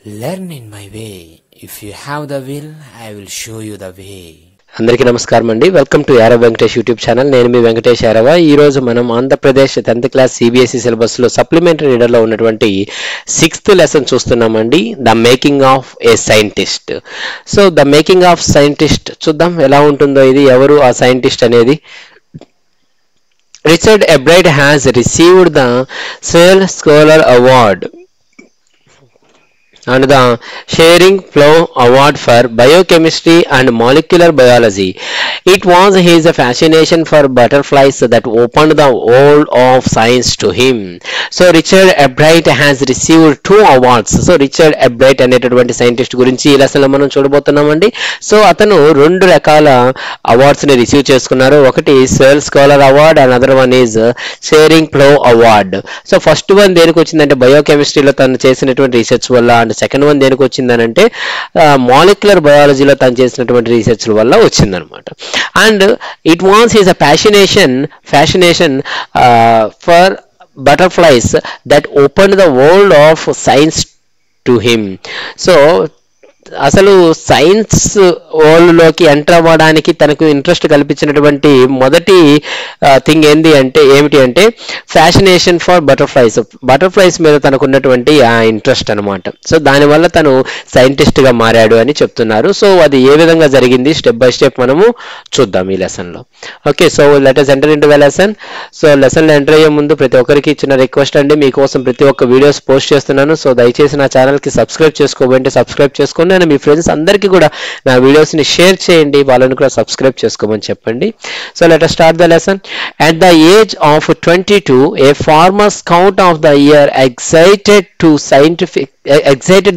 Learn in my way. If you have the will, I will show you the way. అందరికీ నమస్కారం అండి. Welcome to Yarav Venkatesh YouTube channel. నేను మీ వెంకటేష్ యారవ. ఈ రోజు మనం Andhra Pradesh 10th class CBSE syllabus లో సప్లిమెంటరీ రీడర్ లో ఉన్నటువంటి 6th లెసన్ చూస్తున్నామండి, the making of a scientist. So the making of scientist చూద్దాం ఎలా ఉంటుందో. ఇది ఎవరు ఆ సైంటిస్ట్ అనేది. Richard Ebright has received the Searle scholar award and the Schering-Plough Award for Biochemistry and Molecular Biology. It was his fascination for butterflies that opened the world of science to him. So Richard Ebright has received 2 awards. So Richard Ebright అనేటటువంటి scientist గురించి ఈ లెసన్లో మనం చూడబోతున్నామండి. So అతను 2 రకాల awards ని receive చేసుకున్నారు. ఒకటి cell scholar award and other one is Schering-Plough award. So first one దేనికి వచ్చిందంటే బయోకెమిస్ట్రీలో తను చేసినటువంటి రీసెర్చ్ వల్ల, అండ్ సెకండ్ వన్ దేనికి వచ్చిందనంటే మాలిక్యులర్ బయాలజీలో తను చేసినటువంటి రీసెర్చ్ వల్ల వచ్చిందనమాట. And it was his fascination for butterflies that open the world of science to him. So అసలు సైన్స్ వరల్డ్లోకి ఎంటర్ అవ్వడానికి తనకు ఇంట్రెస్ట్ కల్పించినటువంటి మొదటి థింగ్ ఏమిటి అంటే ఫ్యాషనేషన్ ఫర్ బటర్ఫ్లైస్ మీద తనకు ఉన్నటువంటి ఆ ఇంట్రెస్ట్ అనమాట. సో దానివల్ల తను సైంటిస్ట్గా మారాడు అని చెప్తున్నారు. సో అది ఏ విధంగా జరిగింది స్టెప్ బై స్టెప్ మనము చూద్దాం ఈ లెసన్లో. Okay, so let us enter into the lesson. So లెసన్లో ఎంటర్ అయ్యే ముందు ప్రతి ఒక్కరికి చిన్న రిక్వెస్ట్ అండి, మీకోసం ప్రతి ఒక్క వీడియోస్ పోస్ట్ చేస్తున్నాను. సో దయచేసి నా ఛానల్కి సబ్స్క్రైబ్ చేసుకోమంటే సబ్స్క్రైబ్ చేసుకోండి. మీ ఫ్రెండ్స్ అందరికీ కూడా నా వీడియోస్ ని షేర్ చేయండి, వాళ్ళని కూడా సబ్స్క్రైబ్ చేసుకోమని చెప్పండి. So let us start the lesson. At the age of 22, a former scout of the year excited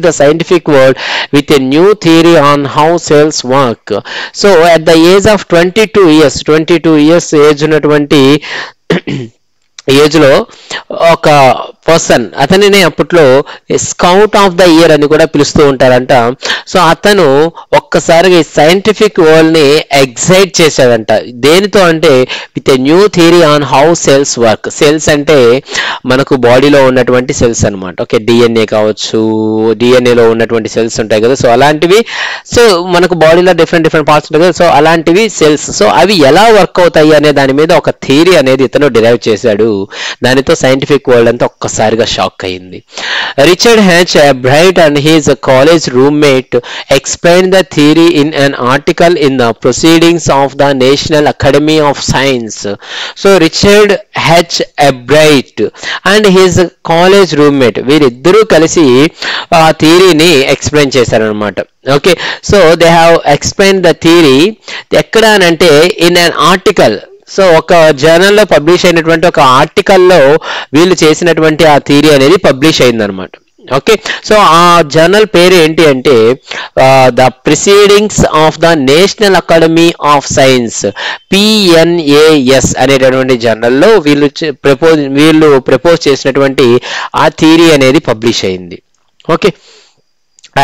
the scientific world with a new theory on how cells work. So at the age of 22 years age ఉన్నటువంటి age లో ఒక person, అతనినే అప్పట్లో scout of the year అని కూడా పిలుస్తూ ఉంటారంట. So అతను ఒక్కసారిగా సైంటిఫిక్ వరల్డ్ ని ఎగ్జైట్ చేశాడంట. దేనితో అంటే with a new theory on how cells work. Cells అంటే మనకు బాడీలో ఉన్నటువంటి సెల్స్ అనమాట. ఓకే, డిఎన్ఏ కావచ్చు, డిఎన్ఏలో ఉన్నటువంటి సెల్స్ ఉంటాయి కదా. సో అలాంటివి, సో మనకు బాడీలో డిఫరెంట్ పార్ట్స్ ఉంటాయి కదా. సో అలాంటివి సెల్స్. సో అవి ఎలా వర్క్ అవుతాయి అనే దాని మీద ఒక థియరీ అనేది ఇతను డిరైవ్ చేశాడు. దానితో సైంటిఫిక్ వరల్డ్ అంతా ఒక్కసారిగా షాక్ అయింది. Richard H Ebright and his college roommate explained the theory in an article in the Proceedings of the National Academy of Science. So Richard H. Ebright and his college roommate వీరిద్దరూ కలిసి ఆ థియరీని explain చేశారనమాట. Okay, so they have explain the theory ఎక్కడ అంటే in an article. So ఒక జర్నల్లో publish అయినటువంటి ఒక ఆర్టికల్లో వీళ్ళు చేసినటువంటి ఆ థియరీ అనేది పబ్లిష్ అయిందనమాట. ఓకే, సో ఆ జర్నల్ పేరు ఏంటి అంటే the proceedings of the national academy of science, PNAS అనేటటువంటి జర్నల్లో వీళ్ళు ప్రపోజ్ చేసినటువంటి ఆ థియరీ అనేది పబ్లిష్ అయింది. Okay,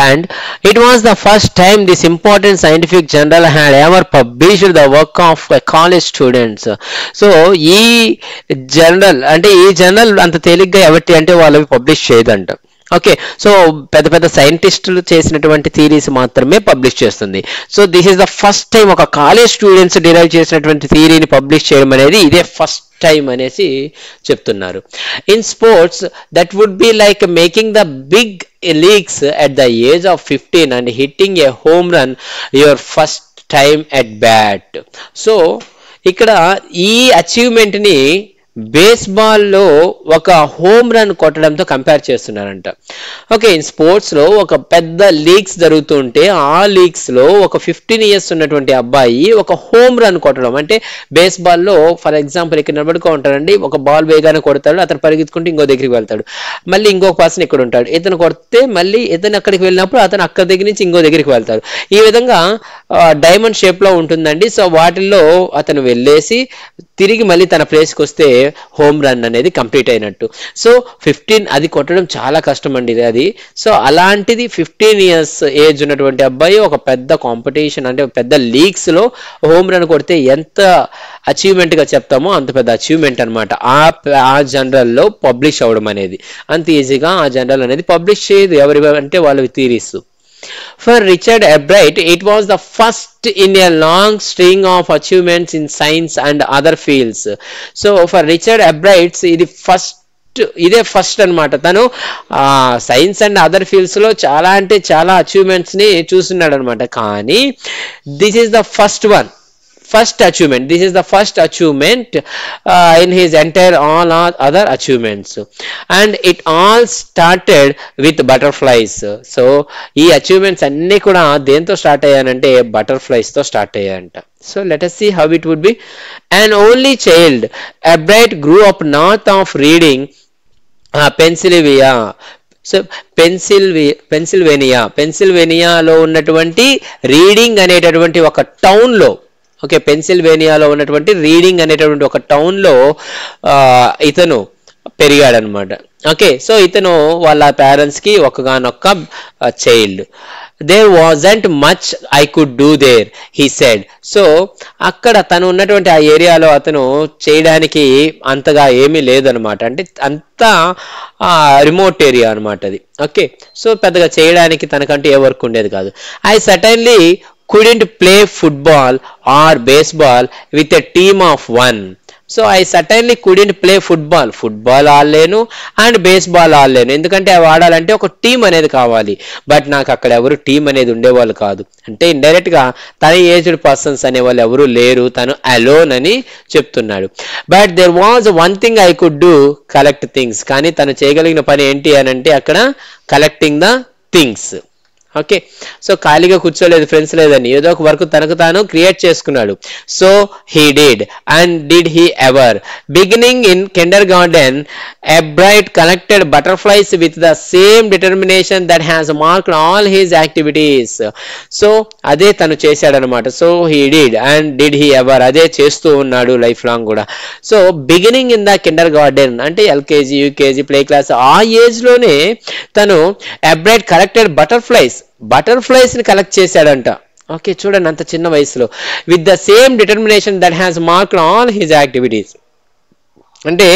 and it was the first time this important scientific journal had ever published the work of college students. So ఈ journal అంత తేలిగ్గా ఎవరి అంటే వాళ్ళవి పబ్లిష్ చేయదంట. ఓకే, సో పెద్ద సైంటిస్టులు చేసినటువంటి థియరీస్ మాత్రమే పబ్లిష్ చేస్తుంది. So this is the first time ఒక కాలేజ్ స్టూడెంట్స్ డిరైవ్ చేసినటువంటి థియరీని పబ్లిష్ చేయడం అనేది ఇదే ఫస్ట్ టైం అనేసి చెప్తున్నారు. In sports that would be like making the big leagues at the age of 15 and hitting a home run your first time at bat. So ఇక్కడ ఈ achievement ని బేస్బాల్లో ఒక హోమ్ రన్ కొట్టడంతో కంపేర్ చేస్తున్నారంట. Okay, in స్పోర్ట్స్లో ఒక పెద్ద leagues జరుగుతుంటే ఆ లీగ్స్లో ఒక 15 years ఉన్నటువంటి అబ్బాయి ఒక హోమ్ రన్ కొట్టడం అంటే బేస్బాల్లో ఫర్ ఎగ్జాంపుల్ ఇక్కడ నిలబడుకో ఉంటాడండి, ఒక బాల్ వేగానే కొడతాడు, అతను పరిగెత్తుకుంటే ఇంకో దగ్గరికి వెళ్తాడు, మళ్ళీ ఇంకొక పర్సన్ ఇక్కడ ఉంటాడు, ఇతను కొడితే మళ్ళీ ఇతను అక్కడికి వెళ్ళినప్పుడు అతను అక్కడి దగ్గర నుంచి ఇంకో దగ్గరికి వెళ్తాడు. ఈ విధంగా డైమండ్ షేప్లో ఉంటుందండి. సో వాటిల్లో అతను వెళ్ళేసి తిరిగి మళ్ళీ తన ప్లేస్కి వస్తే హోమ్ రన్ అనేది కంప్లీట్ అయినట్టు. సో 15 అది కొట్టడం చాలా కష్టం అండి అది. సో అలాంటిది 15 years ఏజ్ ఉన్నటువంటి అబ్బాయి ఒక పెద్ద కాంపిటీషన్ అంటే పెద్ద లీగ్స్లో హోమ్ రన్ కొడితే ఎంత అచీవ్మెంట్గా చెప్తామో అంత పెద్ద అచీవ్మెంట్ అనమాట. ఆ జనరల్లో పబ్లిష్ అవ్వడం అనేది అంత ఈజీగా ఆ జనరల్ అనేది పబ్లిష్ చేయదు ఎవరి అంటే వాళ్ళ theories. For Richard Albright, it was the first in a long string of achievements in science and other fields. So for Richard Albright, ఇదే ఫస్ట్ అనమాట. తను సైన్స్ అండ్ అదర్ ఫీల్డ్స్ లో చాలా అంటే చాలా అచీవ్మెంట్స్ ని చూస్తున్నాడు అనమాట. కానీ this is the first achievement. This is the first achievement in his entire all other achievements, and it all started with butterflies. So ఈ achievements అన్ని కూడా దేంతో స్టార్ట్ అయ్యానంటే butterflies తో start అయ్యాయంట. So let us see how it would be. An only child, Albright grew up north of Reading, Pennsylvania. So పెన్సిల్వేనియాలో ఉన్నటువంటి Reading అనేటటువంటి ఒక టౌన్లో, ఓకే, పెన్సిల్వేనియాలో ఉన్నటువంటి రీడింగ్ అనేటటువంటి ఒక టౌన్లో ఇతను పెరిగాడనమాట. ఓకే, సో ఇతను వాళ్ళ పేరెంట్స్కి ఒకగానొక్క child. There wasn't much I could do there, he said. So అక్కడ తను ఉన్నటువంటి ఆ ఏరియాలో అతను చేయడానికి అంతగా ఏమీ లేదనమాట. అంటే అంతా రిమోట్ ఏరియా అనమాట అది. ఓకే, సో పెద్దగా చేయడానికి తనకంటే ఏ వర్క్ ఉండేది కాదు. I certainly couldn't play football or baseball with a team of one. So I certainly couldn't play football ఆడలేను అండ్ బేస్బాల్ ఆడలేను, ఎందుకంటే అవి ఆడాలంటే ఒక టీం అనేది కావాలి. బట్ నాకు అక్కడ ఎవరు టీం అనేది ఉండేవాళ్ళు కాదు. అంటే ఇండైరెక్ట్ గా తన ఏజ్డ్ పర్సన్స్ అనేవాళ్ళు ఎవరు లేరు, తను అలోన్ అని చెప్తున్నాడు. But there was one thing I could do, collect things. కానీ తను చేయగలిగిన పని ఏంటి అని అంటే అక్కడ collecting the things. Okay, so ఖాళీగా కూర్చోలేదు, ఫ్రెండ్స్ లేదని, ఏదో ఒక వర్క్ తనకు తాను క్రియేట్ చేసుకున్నాడు. So he did, and did he ever. Beginning in kindergarten, Albright collected butterflies with the same determination that has marked all his activities. So అదే తను చేశాడనమాట. So he did and did he ever, అదే చేస్తూ ఉన్నాడు lifelong కూడా. So beginning in the kindergarten అంటే LKG, UKG, play class ఆ age లోనే తను Albright collected బటర్ఫ్లైస్ ని కలెక్ట్ చేశాడంట. ఓకే, చూడండి అంత చిన్న వయసులో. With the same determination that has marked all his activities. అంటే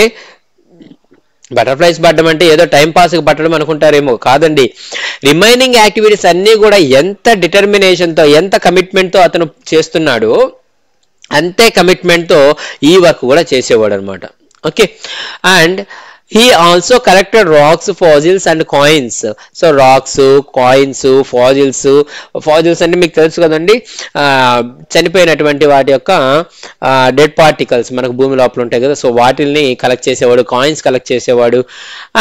బటర్ఫ్లైస్ పట్టడం అంటే ఏదో టైం పాస్కి పట్టడం అనుకుంటారేమో, కాదండి. రిమైనింగ్ యాక్టివిటీస్ అన్నీ కూడా ఎంత డిటర్మినేషన్తో, ఎంత కమిట్మెంట్తో అతను చేస్తున్నాడో అంతే కమిట్మెంట్తో ఈ వర్క్ కూడా చేసేవాడు అనమాట. Okay, and he also collected rocks, fossils and coins. So rocks, coins, fossils అంటే మీకు తెలుసు కదండి, చనిపోయినటువంటి వాటి యొక్క డెడ్ పార్టికల్స్ మనకు భూమి లోపల ఉంటాయి కదా, సో వాటిల్ని కలెక్ట్ చేసేవాడు, కాయిన్స్ కలెక్ట్ చేసేవాడు.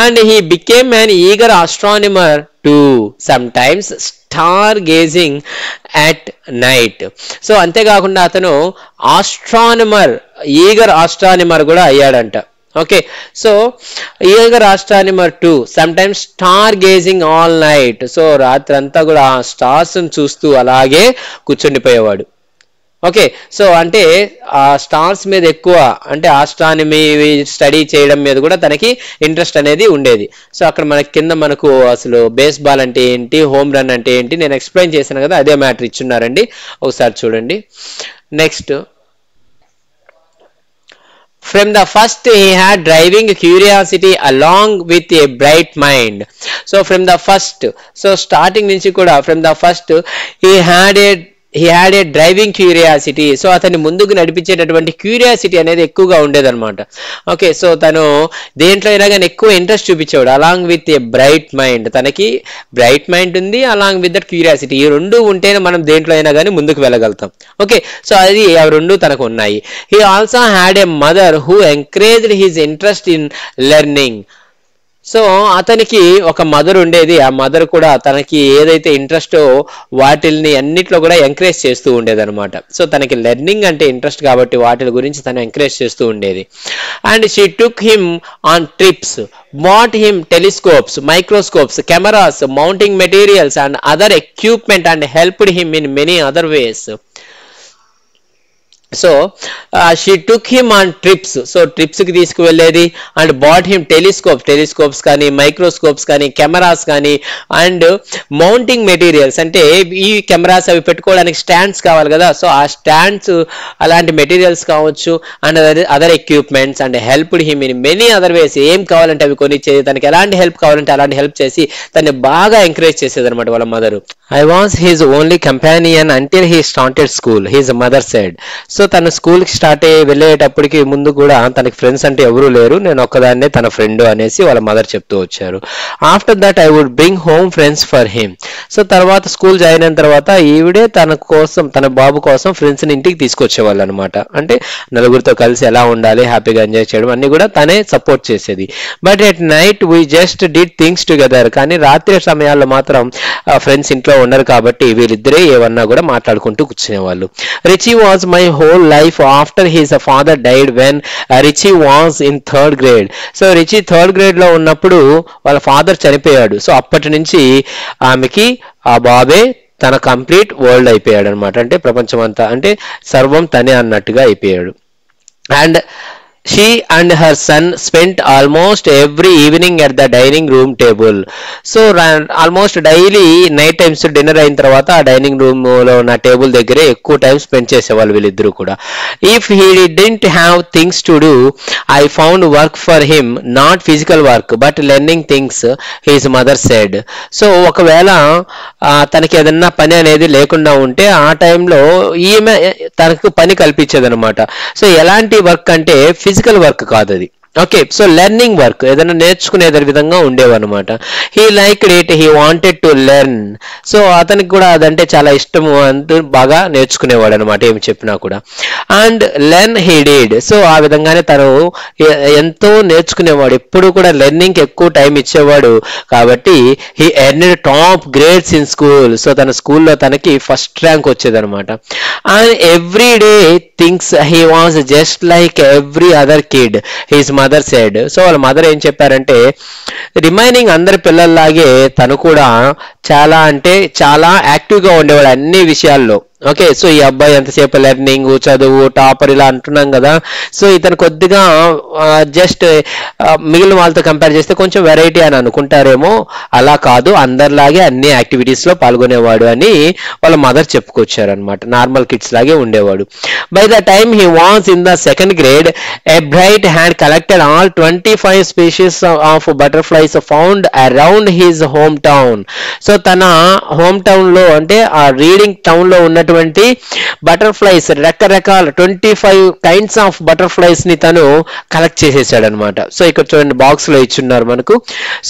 And he became an eager astronomer too, sometimes star gazing at night. So అంతేకాకుండా అతను ఈగర్ ఆస్ట్రానమర్ కూడా అయ్యాడంట. Okay, so eager astronomer too, sometimes star gazing all night. So రాత్రంతా కూడా ఆ స్టార్స్ చూస్తూ అలాగే కూర్చుండిపోయేవాడు. ఓకే, సో అంటే ఆ స్టార్స్ మీద ఎక్కువ అంటే ఆస్ట్రానమీ స్టడీ చేయడం మీద కూడా తనకి ఇంట్రెస్ట్ అనేది ఉండేది. సో అక్కడ మనకు అసలు బేస్బాల్ అంటే ఏంటి, హోమ్ రన్ అంటే ఏంటి నేను ఎక్స్ప్లెయిన్ చేశాను కదా, అదే మ్యాటర్ ఇచ్చున్నారండి, ఒకసారి చూడండి. Next, from the first he had driving curiosity along with a bright mind. So from the first, so starting నుంచి కూడా from the first he had a driving curiosity. So అతన్ని ముందుకు నడిపించేటటువంటి క్యూరియాసిటీ అనేది ఎక్కువగా ఉండేదన్నమాట. ఓకే, సో తను దేంట్లో అయినా కానీ ఎక్కువ ఇంట్రెస్ట్ చూపించేవాడు. Along with a bright mind, తనకి బ్రైట్ మైండ్ ఉంది, అలాంగ్ విత్ దట్ క్యూరియాసిటీ, ఈ రెండు ఉంటేనే మనం దేంట్లో అయినా కానీ ముందుకు వెళ్ళగలుగుతాం. ఓకే, సో అది అవి రెండు తనకు ఉన్నాయి. He also had a mother who encouraged his interest in learning. So అతనికి ఒక మదర్ ఉండేది, ఆ మదర్ కూడా తనకి ఏదైతే ఇంట్రెస్టో వాటిల్ని అన్నిట్లో కూడా ఎంకరేజ్ చేస్తూ ఉండేది అనమాట. సో తనకి లెర్నింగ్ అంటే ఇంట్రెస్ట్ కాబట్టి వాటి గురించి తను ఎంకరేజ్ చేస్తూ ఉండేది. And she took him on trips, bought him telescopes, microscopes, cameras, mounting materials and other equipment and helped him in many other ways. So she took him on trips. So ట్రిప్స్కి తీసుకువెళ్ళేది and bat him telescopes కానీ microscopes కానీ cameras కానీ and mounting materials, అంటే ఈ cameras అవి పెట్టుకోవడానికి stands కావాలి కదా, సో ఆ స్టాండ్స్ అలాంటి మెటీరియల్స్ కావచ్చు and other equipments and helped him in many other ways. ఏం కావాలంటే అవి కొనిచ్చేది, తనకి ఎలాంటి హెల్ప్ కావాలంటే అలాంటి హెల్ప్ చేసి తనని బాగా ఎంకరేజ్ చేసేది అనమాట వాళ్ళ mother. I was his only companion until he started school, his mother said. So తన స్కూల్కి స్టార్ట్ అయ్యి వెళ్ళేటప్పటికి ముందు కూడా తనకి ఫ్రెండ్స్ అంటే ఎవరూ లేరు, నేను ఒక్కదాన్నే తన ఫ్రెండ్ అనేసి వాళ్ళ మదర్ చెప్తూ వచ్చారు. After that I would bring home friends for him. So తర్వాత స్కూల్ జాయిన్ అయిన తర్వాత ఈవిడే తన కోసం, తన బాబు కోసం ఫ్రెండ్స్ని ఇంటికి తీసుకొచ్చేవాళ్ళు అనమాట. అంటే నలుగురితో కలిసి ఎలా ఉండాలి, హ్యాపీగా ఎంజాయ్ చేయడం అన్ని కూడా తనే సపోర్ట్ చేసేది. But at night we just did things together. కానీ రాత్రి సమయాల్లో మాత్రం ఫ్రెండ్స్ ఇంట్లో ఉండరు కాబట్టి వీళ్ళిద్దరే ఏమన్నా కూడా మాట్లాడుకుంటూ కూర్చునేవాళ్ళు. Richie was my whole life after his father died when Richie was in third grade. So Richie third grade లో ఉన్నప్పుడు వాళ్ళ ఫాదర్ చనిపోయాడు. సో అప్పటి నుంచి ఆమెకి ఆ బాబే తన కంప్లీట్ వరల్డ్ అయిపోయాడు అనమాట. అంటే ప్రపంచం అంతా, అంటే సర్వం తనే అన్నట్టుగా అయిపోయాడు. And she and her son spent almost every evening at the dining room table. So almost daily night times dinner అయిన తర్వాత ఆ డైనింగ్ రూమ్ లో ఉన్న టేబుల్ దగ్గరే ఎక్కువ టైం స్పెండ్ చేసేవాళ్ళు వీళ్ళిద్దరూ కూడా. If he didn't have things to do I found work for him, not physical work but learning things, his mother said. So ఒకవేళ తనకి ఏదన్నా పని అనేది లేకుండా ఉంటే ఆ టైంలో ఈమె తనకు పని కల్పించేది అనమాట. సో ఎలాంటి వర్క్ అంటే ఫిజికల్ వర్క్ కాదు అది. ఓకే, సో లెర్నింగ్ వర్క్, ఏదైనా నేర్చుకునే విధంగా ఉండేవన్నమాట. He liked it, he wanted to learn. So అతనికి కూడా అదంటే చాలా ఇష్టము, అంటూ బాగా నేర్చుకునేవాడు అనమాట ఏమి చెప్పినా కూడా. And learn he did. So ఆ విధంగానే తను ఎంతో నేర్చుకునేవాడు, ఎప్పుడు కూడా లెర్నింగ్కి ఎక్కువ టైం ఇచ్చేవాడు. కాబట్టి he earned top grades in school. So తన స్కూల్లో తనకి ఫస్ట్ ర్యాంక్ వచ్చేదనమాట. And every day things he was just like every other kid, his mother said. So వాళ్ళ మదర్ ఏం చెప్పారంటే రిమైనింగ్ అందరి పిల్లల్లాగే తను కూడా చాలా అంటే చాలా యాక్టివ్గా ఉండేవాడు అన్ని విషయాల్లో. ఓకే, సో ఈ అబ్బాయి ఎంతసేపు లెర్నింగ్, చదువు, టాపర్ ఇలా అంటున్నాం కదా. సో ఇతను కొద్దిగా జస్ట్ మిగిలిన వాళ్ళతో కంపేర్ చేస్తే కొంచెం వెరైటీ అని అనుకుంటారేమో, అలా కాదు, అందరిలాగే అన్ని యాక్టివిటీస్లో పాల్గొనేవాడు అని వాళ్ళ మదర్ చెప్పుకొచ్చారు అనమాట. నార్మల్ కిడ్స్ లాగే ఉండేవాడు. By the time he was in the second grade a bright had collected all 25 species of butterflies found around his home town. So తన హోమ్ టౌన్ లో, అంటే ఆ రీడింగ్ టౌన్ లో ఉన్న బటర్ఫ్లైస్ రకరకాల 25 కైండ్స్ ఆఫ్ బటర్ఫ్లైస్ ని తను collect చేసేసాడు అనమాట. సో ఇక్కడ చూడండి బాక్స్ లో ఇచ్చున్నారు మనకు.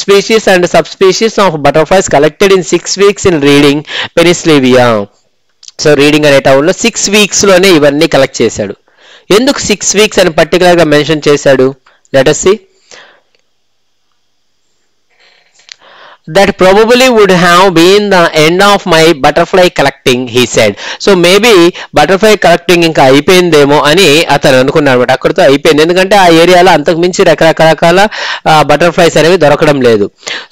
Species and subspecies of butterflies collected in 6 weeks in Reading Pennsylvania. So Reading అనే టౌన్ లో 6 weeks లోనే ఇవన్నీ కలెక్ట్ చేశాడు. ఎందుకు 6 weeks అని పర్టికులర్ గా మెన్షన్ చేశాడు? Let us see. That probably would have been the end of my butterfly collecting, he said. So maybe butterfly collecting ఇంకా అయిపోయిందేమో అని అతను అనుకున్నాడు. అక్కడితో అయిపోయింది, ఎందుకంటే ఆ ఏరియాలో అంతకు మించి రకరకాల బటర్ఫ్లైస్ అనేవి దొరకడం లేదు.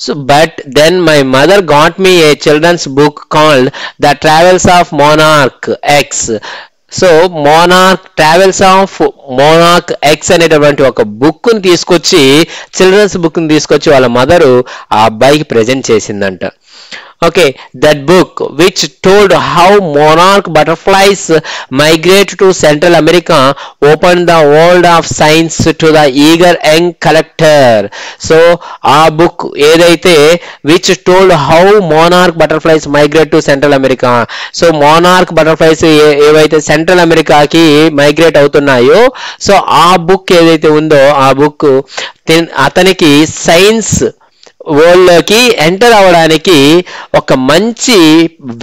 So but then my mother got me a children's book called the travels of monarch X. So monarch travels of monarch X అనేటటువంటి ఒక బుక్ ని తీసుకొచ్చి, చిల్డ్రన్స్ బుక్ ని తీసుకొచ్చి వాళ్ళ మదరు ఆ అబ్బాయికి ప్రజెంట్ చేసిందంట. Okay, that book which told how monarch butterflies migrate to Central America opened the world of science to the eager young collector. So a book ఏదైతే which told how monarch butterflies migrate to Central America. So monarch butterflies ఏవైతే central అమెరికాకి migrate అవుతున్నాయో, so ఆ book ఏదైతే ఉందో ఆ book అతనికి science world లోకి ఎంటర్ అవ్వడానికి ఒక మంచి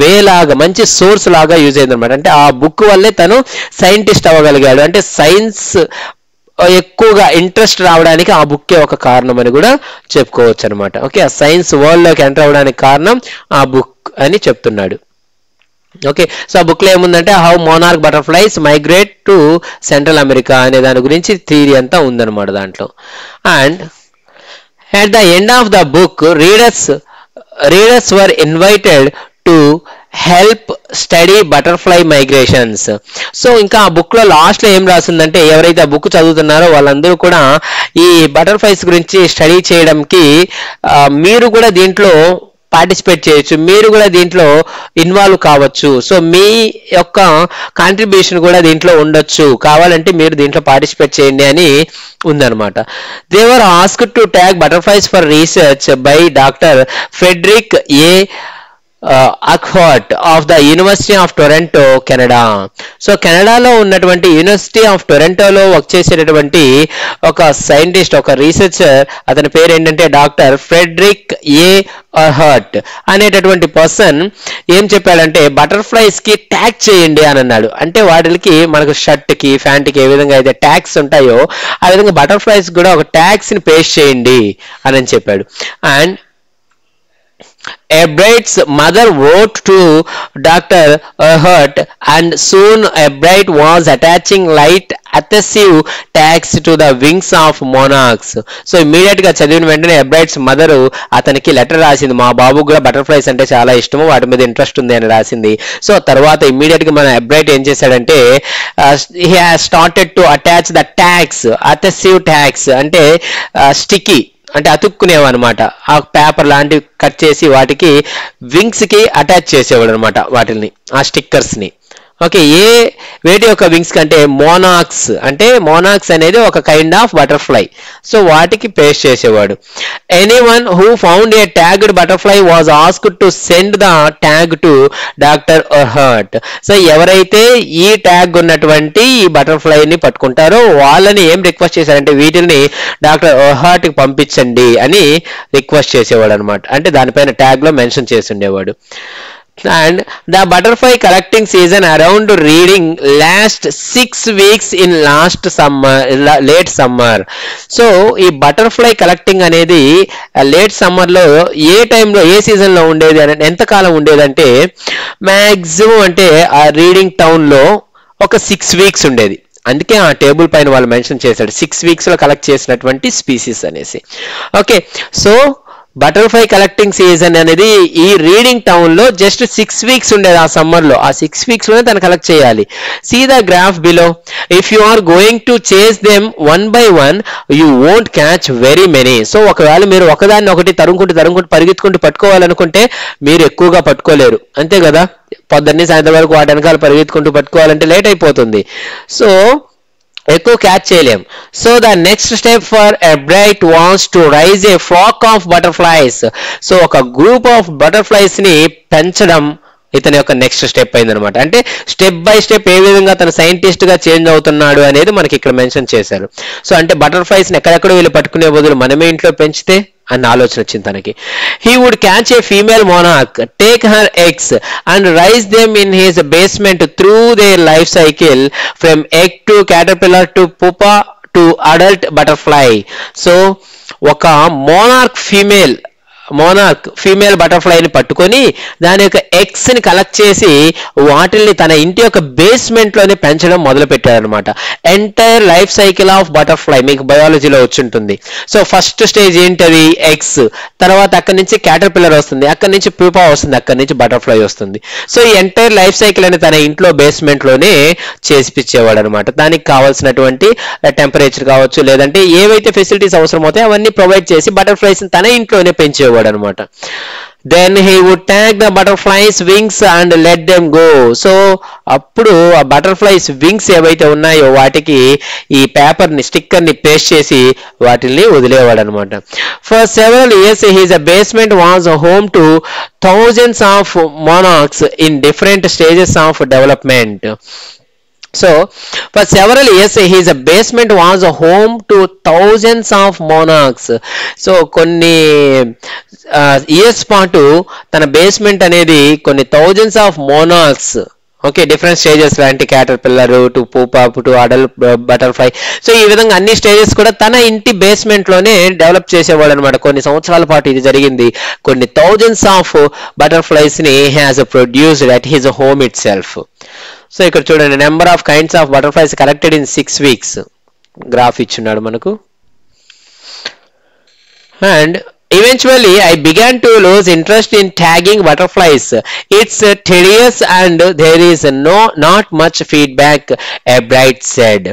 వే లాగా, మంచి సోర్స్ లాగా యూజ్ అయింది అనమాట. అంటే ఆ బుక్ వల్లే తను సైంటిస్ట్ అవ్వగలిగాడు. అంటే సైన్స్ ఎక్కువగా ఇంట్రెస్ట్ రావడానికి ఆ బుక్కే ఒక కారణం అని కూడా చెప్పుకోవచ్చు అనమాట. ఓకే, ఆ సైన్స్ వరల్డ్ లోకి ఎంటర్ అవ్వడానికి కారణం ఆ బుక్ అని చెప్తున్నాడు. ఓకే, సో ఆ బుక్ లో ఏముందంటే how monarch butterflies migrate to central America అనే దాని గురించి థియరీ అంతా ఉందన్నమాట దాంట్లో. And at the end of the book, readers were invited to help study butterfly migrations. So ఇంకా ఆ బుక్ లో లాస్ట్ లో ఏం రాసిందంటే, ఎవరైతే ఆ బుక్ చదువుతున్నారో వాళ్ళందరూ కూడా ఈ బటర్ఫ్లైస్ గురించి స్టడీ చేయడానికి మీరు కూడా దీంట్లో పార్టిసిపేట్ చేయొచ్చు, మీరు కూడా దీంట్లో ఇన్వాల్వ్ కావచ్చు. సో మీ యొక్క కాంట్రిబ్యూషన్ కూడా దీంట్లో ఉండొచ్చు, కావాలంటే మీరు దీంట్లో పార్టిసిపేట్ చేయండి అని ఉందన్నమాట. They were asked to tag butterflies for research by doctor Frederick A Urquhart of the university of Toronto, Canada. So కెనడాలో ఉన్నటువంటి యూనివర్సిటీ ఆఫ్ టొరంటోలో వర్క్ చేసేటటువంటి ఒక సైంటిస్ట్, ఒక రీసెర్చర్, అతని పేరు ఏంటంటే డాక్టర్ ఫ్రెడరిక్ ఏ అక్హార్ట్ అనేటటువంటి పర్సన్ ఏం చెప్పాడంటే, బటర్ఫ్లైస్ కి ట్యాగ్ చేయండి అని అన్నాడు. అంటే వాటికి మనకు షర్ట్ కి ప్యాంట్ కి ఏ విధంగా అయితే ట్యాగ్స్ ఉంటాయో ఆ విధంగా బటర్ఫ్లైస్ కూడా ఒక ట్యాగ్స్ ని పేస్ట్ చేయండి అని చెప్పాడు. And Ebright's mother wrote to Dr. Hurt, and soon Ebright was attaching light adhesive tags to the wings of monarchs. So immediate గా చదివిన వెంటనే ఎబ్రైట్స్ మదర్ అతనికి లెటర్ రాసింది, మా బాబుకు కూడా బటర్ఫ్లైస్ అంటే చాలా ఇష్టము, వాటి మీద ఇంట్రెస్ట్ ఉంది అని రాసింది. సో తర్వాత ఇమీడియట్ గా మన ఎబ్రైట్ ఏం చేశాడంటే, he has started to attach the tags, adhesive tags అంటే స్టిక్కీ అంటే అతుక్కునేవన్నమాట, ఆ పేపర్ లాంటివి కట్ చేసి వాటికి వింగ్స్ కి అటాచ్ చేసేవాడు అనమాట వాటిని, ఆ స్టిక్కర్స్ ని. ఓకే, ఏ వేటి యొక్క వింగ్స్ కంటే మోనాక్స్, అంటే మోనాక్స్ అనేది ఒక కైండ్ ఆఫ్ బటర్ఫ్లై, సో వాటికి పేస్ట్ చేసేవాడు. Anyone who found a tagged butterfly was asked to send the tag to doctor Urquhart. So ఎవరైతే ఈ ట్యాగ్ ఉన్నటువంటి ఈ బటర్ఫ్లైని పట్టుకుంటారో వాళ్ళని ఏం రిక్వెస్ట్ చేశారంటే, వీటిని డాక్టర్ అక్హార్ట్ కి పంపించండి అని రిక్వెస్ట్ చేసేవాడు అనమాట. అంటే దానిపైన ట్యాగ్ లో మెన్షన్ చేసి ఉండేవాడు. And the butterfly collecting season around reading last 6 weeks in late summer. So ఈ బటర్ఫ్లై కలెక్టింగ్ అనేది లేట్ సమ్మర్ లో ఏ టైంలో ఏ సీజన్ లో ఉండేది అని, ఎంతకాలం ఉండేదంటే మ్యాక్సిమం అంటే ఆ రీడింగ్ టౌన్ లో ఒక 6 weeks ఉండేది. అందుకే ఆ టేబుల్ పైన వాళ్ళు మెన్షన్ చేశాడు 6 weeks లో కలెక్ట్ చేసినటువంటి స్పీసీస్ అనేసి. Okay, so butterfly collecting season అనేది ఈ రీడింగ్ టౌన్ లో జస్ట్ 6 weeks ఉండేది ఆ సమ్మర్ లో. ఆ 6 weeks లోనే తను కలెక్ట్ చేయాలి. See the graph below. If you are going to chase them one by one you won't catch very many. So ఒకవేళ మీరు ఒకదాన్ని ఒకటి తరుముకుంటూ పరిగెత్తుకుంటూ పట్టుకోవాలనుకుంటే మీరు ఎక్కువగా పట్టుకోలేరు, అంతే కదా. పొద్దున్నే సాయంత్రం వరకు వాటి వెనకాల పరిగెత్తుకుంటూ పట్టుకోవాలంటే లేట్ అయిపోతుంది, సో ఎక్కువ క్యాచ్ చేయలేం. So the next step for Ebright was to raise a flock of butterflies. So ఒక గ్రూప్ ఆఫ్ బటర్ఫ్లైస్ ని పెంచడం ఇతని యొక్క నెక్స్ట్ స్టెప్ అయిందనమాట. అంటే స్టెప్ బై స్టెప్ ఏ విధంగా తన సైంటిస్ట్ గా చేంజ్ అవుతున్నాడు అనేది మనకి ఇక్కడ మెన్షన్ చేశారు. సో అంటే బటర్ఫ్లైస్ ని ఎక్కడెక్కడో వీళ్ళు పట్టుకునే బదులు మనమే ఇంట్లో పెంచితే అన్న ఆలోచన వచ్చింది తనకి. He would catch a female monarch, take her eggs and raise them in his basement through their life cycle from egg to caterpillar to pupa to adult butterfly. So ఒక మోనార్క్ ఫీమేల్ బటర్ఫ్లైని పట్టుకొని దాని యొక్క eggs ని collect చేసి వాటిల్ని తన ఇంటి యొక్క బేస్మెంట్ లోనే పెంచడం మొదలు పెట్టారనమాట. Entire life cycle of butterfly మీకు బయాలజీలో వచ్చింటుంది. సో ఫస్ట్ స్టేజ్ ఏంటది, ఎగ్స్, తర్వాత అక్కడి నుంచి క్యాటర్పిల్లర్ వస్తుంది, అక్కడి నుంచి ప్యూపా వస్తుంది, అక్కడి నుంచి బటర్ఫ్లై వస్తుంది. సో ఈ ఎంటైర్ లైఫ్ సైకిల్ అని తన ఇంట్లో బేస్మెంట్ లోనే చేసిపించేవాడు అనమాట. దానికి కావాల్సినటువంటి టెంపరేచర్ కావచ్చు, లేదంటే ఏవైతే ఫెసిలిటీస్ అవసరం అవుతాయో అవన్నీ ప్రొవైడ్ చేసి బటర్ఫ్లైస్ తన ఇంట్లోనే పెంచేవాడు అనమాట. Then he would tag the butterflies wings and let them go. So అప్పుడు ఆ బటర్ఫ్లైస్ వింగ్స్ ఏవైతే ఉన్నాయో వాటికి ఈ పేపర్ ని స్టిక్కర్ ని పేస్ట్ చేసి వాటిని వదిలేవాడు అనమాట. For several years his basement was home to thousands of monarchs in different stages of development. So for several years his basement was a home to thousands of monarchs. So కొన్ని years పాటు తన basement అనేది కొన్ని thousands of monarchs, okay, different stages లాంటి caterpillar to pupa to adult butterfly. So ఈ విధంగా అన్ని stages కూడా తన ఇంటి బేస్మెంట్ లోనే డెవలప్ చేసేవాడు అనమాట. కొన్ని సంవత్సరాల పాటు ఇది జరిగింది. కొన్ని థౌజండ్స్ ఆఫ్ బటర్ఫ్లైస్ ని has produced at his home itself. So ఇక్కడ చూడండి, number of kinds of butterflies collected in 6 weeks graph ఇచ్చున్నాడు మనకు. And Eventually, I began to lose interest in tagging butterflies. It's tedious and there is not much feedback, Bright said.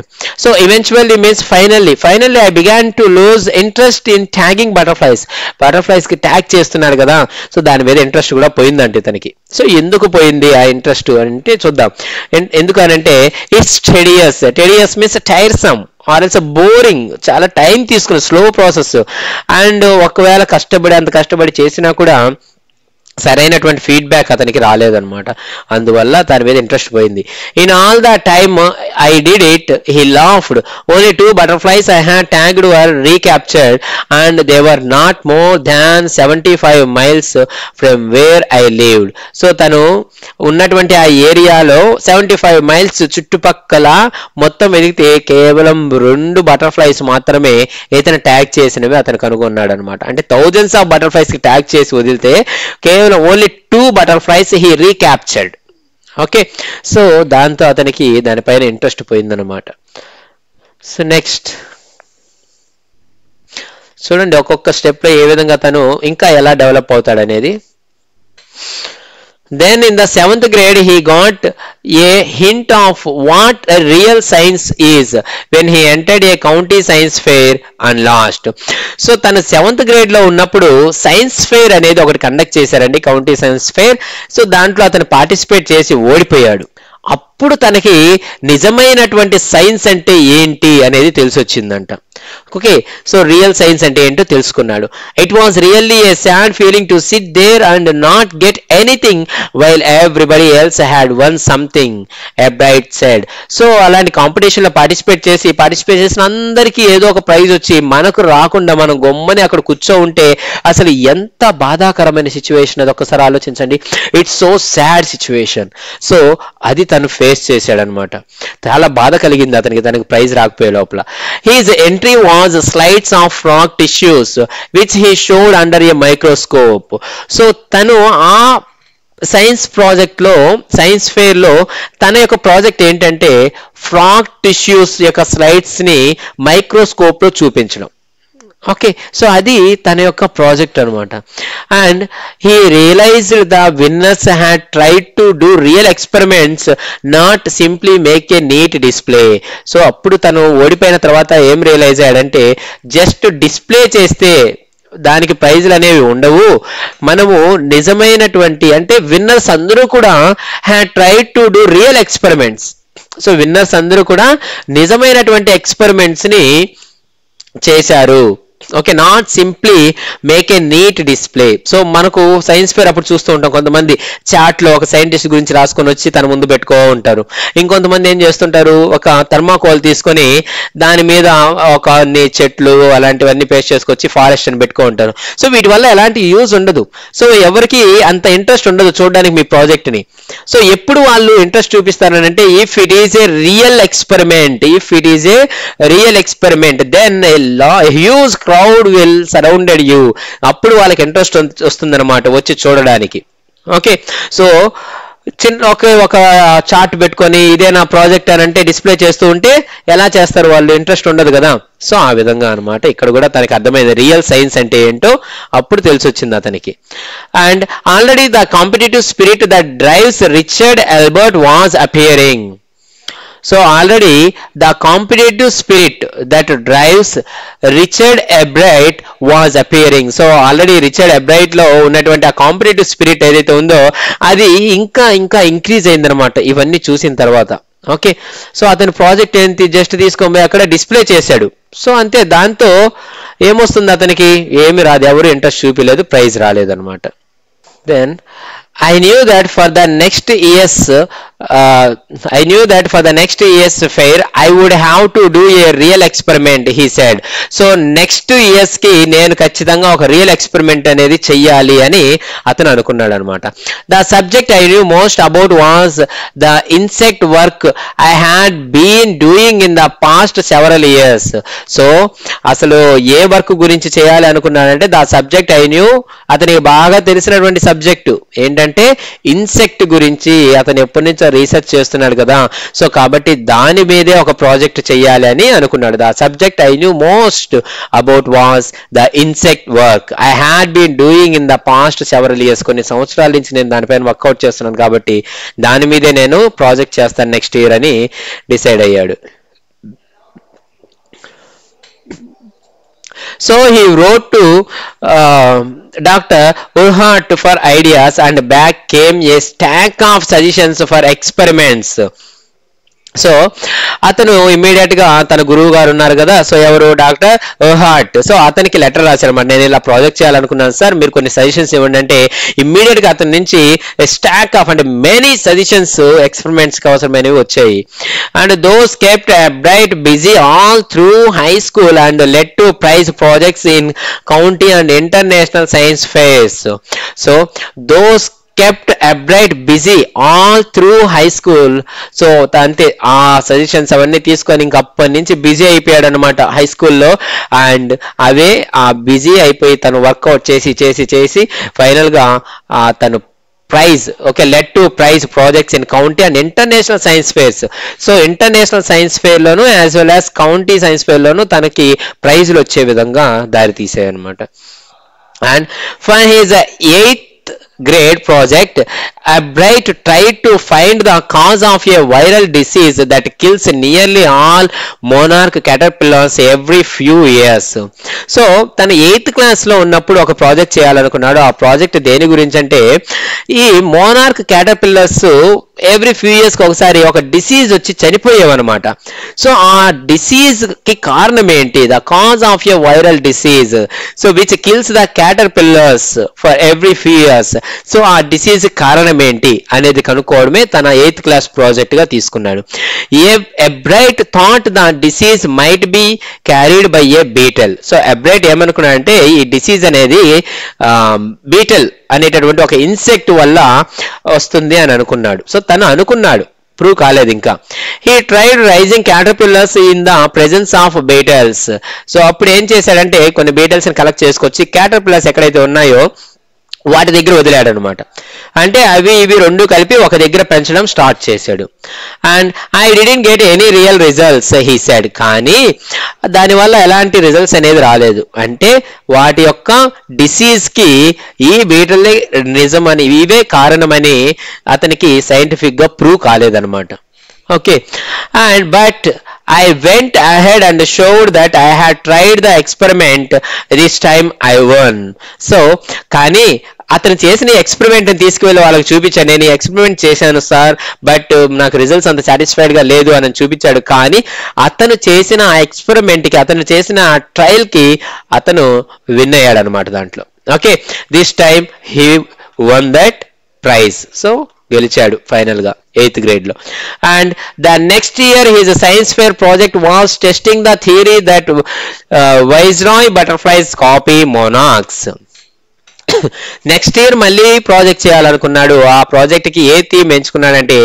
So eventually means finally I began to lose interest in tagging butterflies. Butterflies కి tag చేస్తున్నారు కదా, so దాని మీద interest కూడా పోయిందంటే తనకి. So ఎందుకు పోయింది ఆ ఇంట్రెస్ట్ అంటే చూద్దాం. ఎందుకు అనంటే it's tedious means tiresome or it's boring, చాలా టైం తీసుకుని స్లో ప్రాసెస్. అండ్ ఒకవేళ కష్టపడి చేసినా కూడా సరైనటువంటి ఫీడ్బ్యాక్ అతనికి రాలేదన్నమాట. అందువల్ల దాని మీద ఇంట్రెస్ట్ పోయింది. In all the time I did it he laughed. Only 2 butterflies I had tagged were recaptured and they were not more than 75 miles from where I lived. So తను ఉన్నటువంటి ఆ ఏరియాలో 75 miles చుట్టుపక్కల మొత్తం ఎదిగితే కేవలం 2 butterflies మాత్రమే ఇతను ట్యాగ్ చేసినవి అతను కనుగొన్నాడు అనమాట. అంటే థౌజండ్స్ ఆఫ్ బటర్ఫ్లైస్ కి ట్యాగ్ చేసి వదిలితే కేవలం only 2 butterflies he recaptured. Okay, so దాంతో అతనికి దానిపైన ఇంట్రెస్ట్ పోయిందనమాట. సో నెక్స్ట్ చూడండి ఒక్కొక్క స్టెప్ లో ఏ విధంగా తను ఇంకా ఎలా డెవలప్ అవుతాడు అనేది. Then in the 7th grade he got a hint of what a real science is when he entered a county science fair and lost. So తను 7th grade లో ఉన్నప్పుడు సైన్స్ ఫెయిర్ అనేది ఒకటి కండక్ట్ చేశారండి, county science fair. So దాంట్లో అతను participate చేసి ఓడిపోయాడు. అప్పుడు తనకి నిజమైనటువంటి సైన్స్ అంటే ఏంటి అనేది తెలిసి వచ్చిందంట. ఓకే, సో రియల్ సైన్స్ అంటే ఏంటో తెలుసుకున్నాడు. It was really a sad feeling to sit there and not get anything while everybody else had won something, Bright said. So అలాంటి కాంపిటీషన్ లో పార్టిసిపేట్ చేసిన అందరికీ ఏదో ఒక ప్రైజ్ వచ్చి మనకు రాకుండా మనం గొమ్మని అక్కడ కూర్చో ఉంటే అసలు ఎంత బాధాకరమైన సిచ్యువేషన్ అది ఒక్కసారి ఆలోచించండి. It's so sad situation. So అది తను ఫేస్ చేశాడనమాట. చాలా బాధ కలిగింది అతనికి, తనకి ప్రైజ్ రాకపోయే లోపల. His entry was slides of frog tissues which he showed under a microscope. So తను ఆ సైన్స్ ప్రాజెక్ట్ లో సైన్స్ ఫెయిర్ లో తన యొక్క ప్రాజెక్ట్ ఏంటంటే ఫ్రాగ్ టిష్యూస్ యొక్క స్లైడ్స్ ని మైక్రోస్కోప్ లో చూపించడం. ఓకే, సో అది తన యొక్క ప్రాజెక్ట్ అనమాట. And he realised the winners had tried to do real experiments, not simply make a neat display. So అప్పుడు తను ఓడిపోయిన తర్వాత ఏం రియలైజ్ అయ్యాడంటే జస్ట్ డిస్ప్లే చేస్తే దానికి ప్రైజులు అనేవి ఉండవు, మనము నిజమైనటువంటి అంటే విన్నర్స్ అందరూ కూడా had tried to do real experiments. So winners అందరూ కూడా నిజమైనటువంటి ఎక్స్పెరిమెంట్స్ ని చేశారు. Okay, not simply make a neat display. So మనకు సైన్స్ ఫేర్ అప్పుడు చూస్తూ ఉంటాం, కొంతమంది చాట్ లో ఒక సైంటిస్ట్ గురించి రాసుకొని వచ్చి తన ముందు పెట్టుకో ఉంటారు. ఇంకొంతమంది ఏం చేస్తుంటారు, ఒక థర్మాకోల్ తీసుకొని దాని మీద ఒక చెట్లు అలాంటివన్నీ పేస్ట్ చేసుకొచ్చి ఫారెస్ట్ అని పెట్టుకో ఉంటారు. సో వీటి వల్ల ఎలాంటి యూజ్ ఉండదు. సో ఎవరికి అంత ఇంట్రెస్ట్ ఉండదు చూడడానికి మీ ప్రాజెక్ట్ ని. సో ఎప్పుడు వాళ్ళు ఇంట్రెస్ట్ చూపిస్తారంటే if it is a real experiment then a huge crowd will surrounded you. అప్పుడు వాళ్ళకి ఇంట్రెస్ట్ వస్తుందన్నమాట వచ్చి చూడడానికి. ఓకే, సో ఒక చార్ట్ పెట్టుకొని ఇదే నా ప్రాజెక్ట్ అని అంటే డిస్ప్లే చేస్తూ ఉంటే ఎలా చేస్తారు వాళ్ళు, ఇంట్రెస్ట్ ఉండదు కదా. సో ఆ విధంగా అనమాట ఇక్కడ కూడా తనకి అర్థమైంది రియల్ సైన్స్ అంటే ఏంటో అప్పుడు తెలిసి వచ్చింది అతనికి. And already the competitive spirit that drives Richard Elbert was appearing. So already the competitive spirit that drives Richard Ebright was appearing. So already Richard Ebright లో ఉన్నటువంటి ఆ కాంపిటేటివ్ స్పిరిట్ ఏదైతే ఉందో అది ఇంకా ఇంక్రీజ్ అయిందనమాట ఇవన్నీ చూసిన తర్వాత. ఓకే, సో అతని ప్రాజెక్ట్ ఏంటి, జస్ట్ తీసుకొని అక్కడ డిస్ప్లే చేశాడు. సో అంతే, దాంతో ఏమొస్తుంది అతనికి, ఏమి రాదు, ఎవరు ఇంట్రెస్ట్ చూపించలేదు, ప్రైజ్ రాలేదన్నమాట. Then I knew that for the next year's fair I would have to do a real experiment, he said. So next years కి నేను ఖచ్చితంగా ఒక రియల్ ఎక్స్పెరిమెంట్ అనేది చెయ్యాలి అని అతను అనుకున్నాడు అనమాట. The subject I knew most about was the insect work I had been doing in the past several years. So అసలు ఏ వర్క్ గురించి చేయాలి అనుకున్నాడంటే ద సబ్జెక్ట్ ఐ న్యూ, అతనికి బాగా తెలిసినటువంటి సబ్జెక్టు ఏంటంటే ఏంటంటే ఇన్సెక్ట్ గురించి అతను ఎప్పటి నుంచో రీసెర్చ్ చేస్తున్నాడు కదా, సో కాబట్టి దాని మీదే ఒక ప్రాజెక్ట్ చేయాలి అని అనుకున్నాడు. The subject I knew most about was the insect work I had been doing in the past several years. కొన్ని సంవత్సరాల నుంచి నేను దానిపైన వర్కౌట్ చేస్తున్నాను కాబట్టి దాని మీదే నేను ప్రాజెక్ట్ చేస్తాను నెక్స్ట్ ఇయర్ అని డిసైడ్ అయ్యాడు. So he wrote to Dr. Urhat for ideas and back came a stack of suggestions for experiments. So అతను ఇమ్మీడియట్ గా తన గురువు గారు ఉన్నారు కదా, సో ఎవరు డాక్టర్ ఓహార్ట్, సో అతనికి లెటర్ రాశారన్నమాట. నేను ఇలా ప్రాజెక్ట్ చేయాలనుకున్నాను సార్, మీరు కొన్ని సజెషన్స్ ఇవ్వండి అంటే ఇమ్మీడియట్ గా అతని నుంచి స్టాక్ ఆఫ్ అంటే మెనీ సజెషన్స్ ఎక్స్పెరిమెంట్స్ కి అవసరమైనవి వచ్చాయి. And those kept Bright busy all through high school and led to prize projects in county and international science fairs. So those kept Bright busy all through high school. So అంతే, ఆ suggestions అవన్నీ తీసుకొని ఇంక అప్పటి నుంచి busy అయిపోయాడు అనమాట high స్కూల్లో. అండ్ అవే ఆ బిజీ అయిపోయి తను వర్కౌట్ చేసి చేసి చేసి ఫైనల్ గా తను prize led to prize projects in county and international science fairs. So international science fair లోను as well as county science fair లోను తనకి ప్రైజులు వచ్చే విధంగా దారి తీసాయి అనమాట. And for his 8th grade project, Bright tried to find the cause of a viral disease that kills nearly all monarch caterpillars every few years. So తను 8th class లో ఉన్నప్పుడు ఒక ప్రాజెక్ట్ చేయాలనుకున్నాడు. ఆ ప్రాజెక్ట్ దేని గురించి అంటే ఈ monarch caterpillars every few years కి ఒకసారి ఒక డిసీజ్ వచ్చి చనిపోయేవన్నమాట. సో ఆ డిసీజ్ కి కారణం ఏంటి, the cause of a viral disease so which kills the caterpillars for every few years. So ఆ డిసీజ్ కారణం ఏంటి అనేది కనుక్కోవడమే తన 8th క్లాస్ ప్రాజెక్ట్ గా తీసుకున్నాడు. Bright thought the disease might be carried by a beetle. So Bright ఏమనుకున్నాడంటే ఈ disease అనేది బీటల్ అనేటటువంటి ఒక ఇన్సెక్ట్ వల్ల వస్తుంది అని అనుకున్నాడు. సో తను అనుకున్నాడు, ప్రూవ్ కాలేదు ఇంకా. He tried raising caterpillars in the presence of beetles. So అప్పుడు ఏం చేశాడంటే కొన్ని బీటల్స్ ని కలెక్ట్ చేసుకొచ్చి క్యాటర్పిల్లర్స్ ఎక్కడైతే ఉన్నాయో వాటి దగ్గర వదిలాడు అనమాట. అంటే అవి ఇవి రెండు కలిపి ఒక దగ్గర పెంచడం స్టార్ట్ చేశాడు. And I didn't get any real results he said. కానీ దానివల్ల ఎలాంటి రిజల్ట్స్ అనేది రాలేదు. అంటే వాటి యొక్క డిసీజ్ కి ఈ బీటలే నిజమని ఇవే కారణమని అతనికి సైంటిఫిక్ గా ప్రూవ్ కాలేదన్నమాట. Okay, and but I went ahead and showed that I had tried the experiment. This time I won. So కానీ అతను చేసిన ఎక్స్పెరిమెంట్ తీసుకువెళ్ళి వాళ్ళకి చూపించాను, నేను ఈ ఎక్స్పెరిమెంట్ చేశాను సార్, బట్ నాకు రిజల్ట్స్ అంత సాటిస్ఫైడ్ గా లేదు అని చూపించాడు. కానీ అతను చేసిన ఆ ఎక్స్పెరిమెంట్ కి, అతను చేసిన ఆ ట్రయల్ కి అతను విన్ అయ్యాడు అనమాట దాంట్లో. Okay, this time he won that prize. So గెలిచాడు ఫైనల్ గా 8th grade లో. And the next year his science fair project was testing the theory that viceroy butterflies copy monarchs. Next year మళ్ళీ project చేయాలనుకున్నాడు. ఆ project కి ఏ theme ఎంచుకున్నాడంటే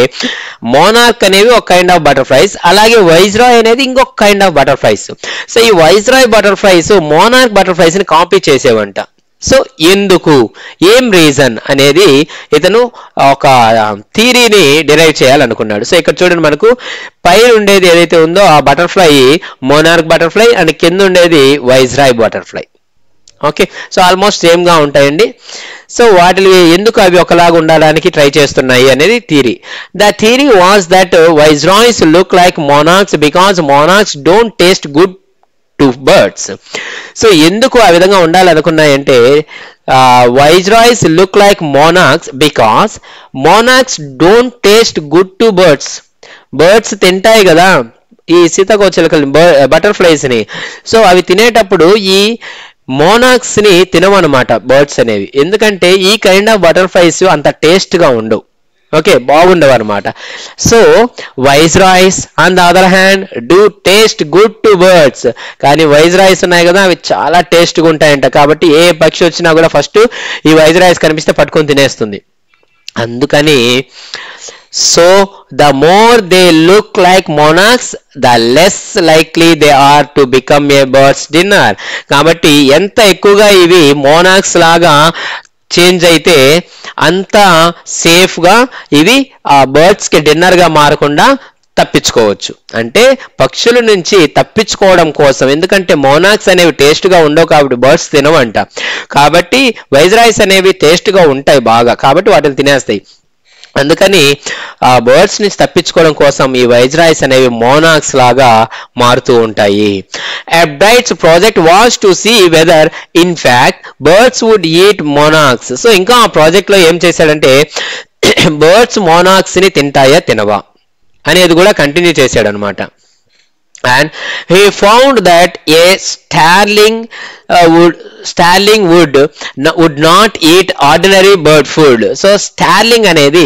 monarch అనేవి ఒక కైండ్ ఆఫ్ బటర్ఫ్లైస్, అలాగే వైస్రాయ్ అనేది ఇంకొక కైండ్ ఆఫ్ బటర్ఫ్లైస్. సో ఈ వైస్రాయ్ బటర్ఫ్లైస్ మోనార్క్ బటర్ఫ్లైస్ ని కాపీ చేసేవంట. సో ఎందుకు, ఏం రీజన్ అనేది ఇతను ఒక థియరీని డిరైవ్ చేయాలనుకున్నాడు. సో ఇక్కడ చూడండి, మనకు పైన ఉండేది ఏదైతే ఉందో ఆ బటర్ఫ్లై మోనార్క్ బటర్ఫ్లై అండ్ కింద ఉండేది viceroy butterfly. Okay, so almost same గా ఉంటాయండి. సో వాటిని ఎందుకు అవి ఒకలాగా ఉండడానికి ట్రై చేస్తున్నాయి అనేది theory. The theory was that viceroys look like monarchs because monarchs don't taste good to birds. So ఎందుకు ఆ విధంగా ఉండాలనుకున్నాయంటే viceroys look like monarchs because monarchs don't taste good to birds. Birds తింటాయి కదా ఈ సీతాకోచిలుకలు, బటర్ఫ్లైస్ ని. సో అవి తినేటప్పుడు ఈ మోనార్క్స్ ని తినవన్నమాట బర్డ్స్ అనేవి. ఎందుకంటే ఈ కైండ్ ఆఫ్ బటర్ఫ్లైస్ అంత టేస్ట్ గా ఉండవు, ఓకే, బాగుండవు అనమాట. So viceroys on the other hand do taste good to birds. కానీ వైస్రాయ్స్ ఉన్నాయి కదా అవి చాలా టేస్ట్గా ఉంటాయంట. కాబట్టి ఏ పక్షి వచ్చినా కూడా ఫస్ట్ ఈ వైస్రాయ్స్ కనిపిస్తే పట్టుకొని తినేస్తుంది. అందుకని so the more they look like monarchs, the less likely they are to become a bird's dinner. కాబట్టి ఎంత ఎక్కువగా ఇవి మోనార్క్స్ లాగా చేంజ్ అయితే అంత సేఫ్గా ఇవి ఆ బర్డ్స్కి డిన్నర్గా మారకుండా తప్పించుకోవచ్చు. అంటే పక్షుల నుంచి తప్పించుకోవడం కోసం, ఎందుకంటే మోనాక్స్ అనేవి టేస్ట్గా ఉండవు కాబట్టి బర్డ్స్ తినవంట. కాబట్టి వైజ్రాయ్స్ అనేవి టేస్ట్గా ఉంటాయి బాగా, కాబట్టి వాటిని తినేస్తాయి. అందుకని ఆ బర్డ్స్ నుంచి తప్పించుకోవడం కోసం ఈ వైజ్రాయ్స్ అనేవి మోనాక్స్ లాగా మారుతూ ఉంటాయి. Ebright's project was to see whether in fact birds would eat monarchs. So ఇంకా ఆ ప్రాజెక్ట్లో ఏం చేశాడంటే బర్డ్స్ మోనాక్స్ ని తింటాయా తినవా అనేది కూడా కంటిన్యూ చేశాడు అనమాట. And he found that a starling would not eat ordinary bird food. So starling అనేది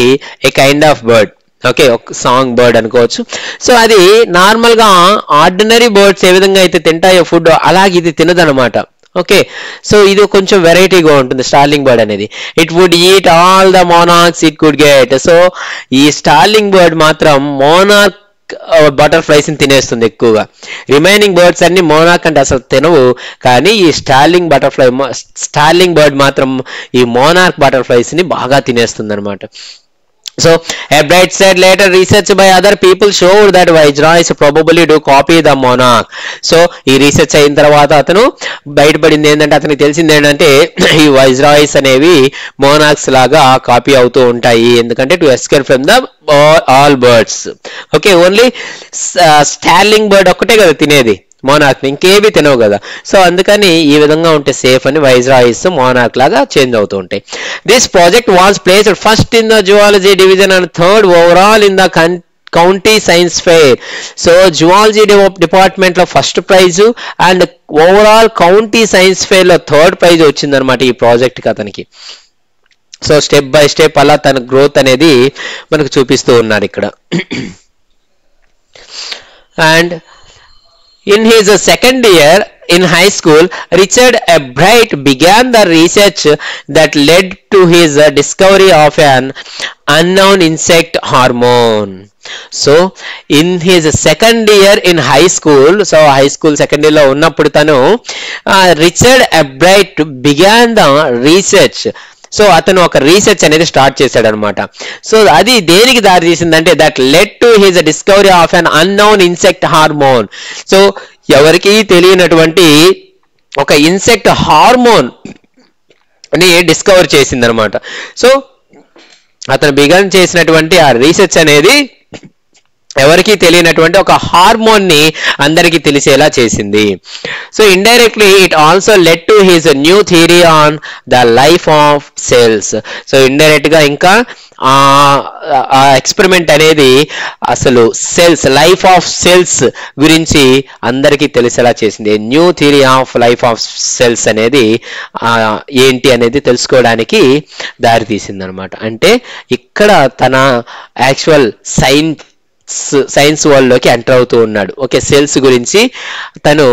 a kind of bird, okay, ఒక సాంగ్ బర్డ్ అనుకోవచ్చు. సో అది నార్మల్గా ఆర్డినరీ బర్డ్స్ ఏ విధంగా అయితే తింటాయో ఫుడ్, అలాగే ఇది తినదనమాట. ఓకే, సో ఇది కొంచెం వెరైటీగా ఉంటుంది స్టార్లింగ్ బర్డ్ అనేది. It would eat all the monarchs it could get. So ఈ స్టార్లింగ్ బర్డ్ మాత్రం మోనార్క్ బటర్ఫ్లైస్ ని తినేస్తుంది ఎక్కువగా. రిమైనింగ్ బర్డ్స్ అన్ని మోనార్క్ అంటే అసలు తినవు, కానీ ఈ స్టార్లింగ్ బర్డ్ మాత్రం ఈ మోనార్క్ బటర్ఫ్లైస్ ని బాగా తినేస్తుంది అనమాట. So, Albright said later research by other people showed that Viceroys probably do copy the monarch. So, ఈ రీసెర్చ్ అయిన తర్వాత అతను బయటపడింది ఏంటంటే, అతనికి తెలిసింది ఏంటంటే ఈ వైజ్రాయ్స్ అనేవి మోనార్క్స్ లాగా కాపీ అవుతూ ఉంటాయి. ఎందుకంటే to escape from the all birds. Okay, only starling bird ఒక్కటే కదా తినేది, మోనార్క్ ఇంకేవి తినవు కదా. సో అందుకని ఈ విధంగా ఉంటే సేఫ్ అని వైజ్రాయ్స్ మోనార్క్ లాగా చేంజ్ అవుతూ ఉంటాయి. This project was placed first in the zoology division and third overall in the county science fair. So zoology department లో first prize and overall county science fair లో థర్డ్ ప్రైజ్ వచ్చిందనమాట ఈ project కి అతనికి. So step by step అలా తన growth అనేది మనకు చూపిస్తూ ఉన్నారు ఇక్కడ. And in his second year in high school, Richard Albright began the research that led to his discovery of an unknown insect hormone. So in his second year in high school, so high school second year lo unnappudu tanu Richard Albright began the research. So అతను ఒక research అనేది start చేశాడు అనమాట. So అది దేనికి దారి తీసిందంటే that led to his discovery of an unknown insect hormone. So ఎవరికి తెలియనటువంటి ఒక ఇన్సెక్ట్ హార్మోన్ ని డిస్కవర్ చేసింది అనమాట. సో అతను బిగన్ చేసినటువంటి ఆ రీసెర్చ్ అనేది ఎవరికి తెలియనటువంటి ఒక హార్మోన్ ని అందరికి తెలిసేలా చేసింది. So indirectly it also led to his new theory on the life of cells. So indirect గా ఇంకా ఆ ఎక్స్పెరిమెంట్ అనేది అసలు సెల్స్, లైఫ్ ఆఫ్ సెల్స్ గురించి అందరికీ తెలిసేలా చేసింది. New theory of life of cells అనేది ఏంటి అనేది తెలుసుకోవడానికి దారి తీసింది అనమాట. అంటే ఇక్కడ తన యాక్చువల్ సైన్స్ వరల్డ్ లోకి ఎంటర్ అవుతూ ఉన్నాడు. ఓకే, సెల్స్ గురించి తను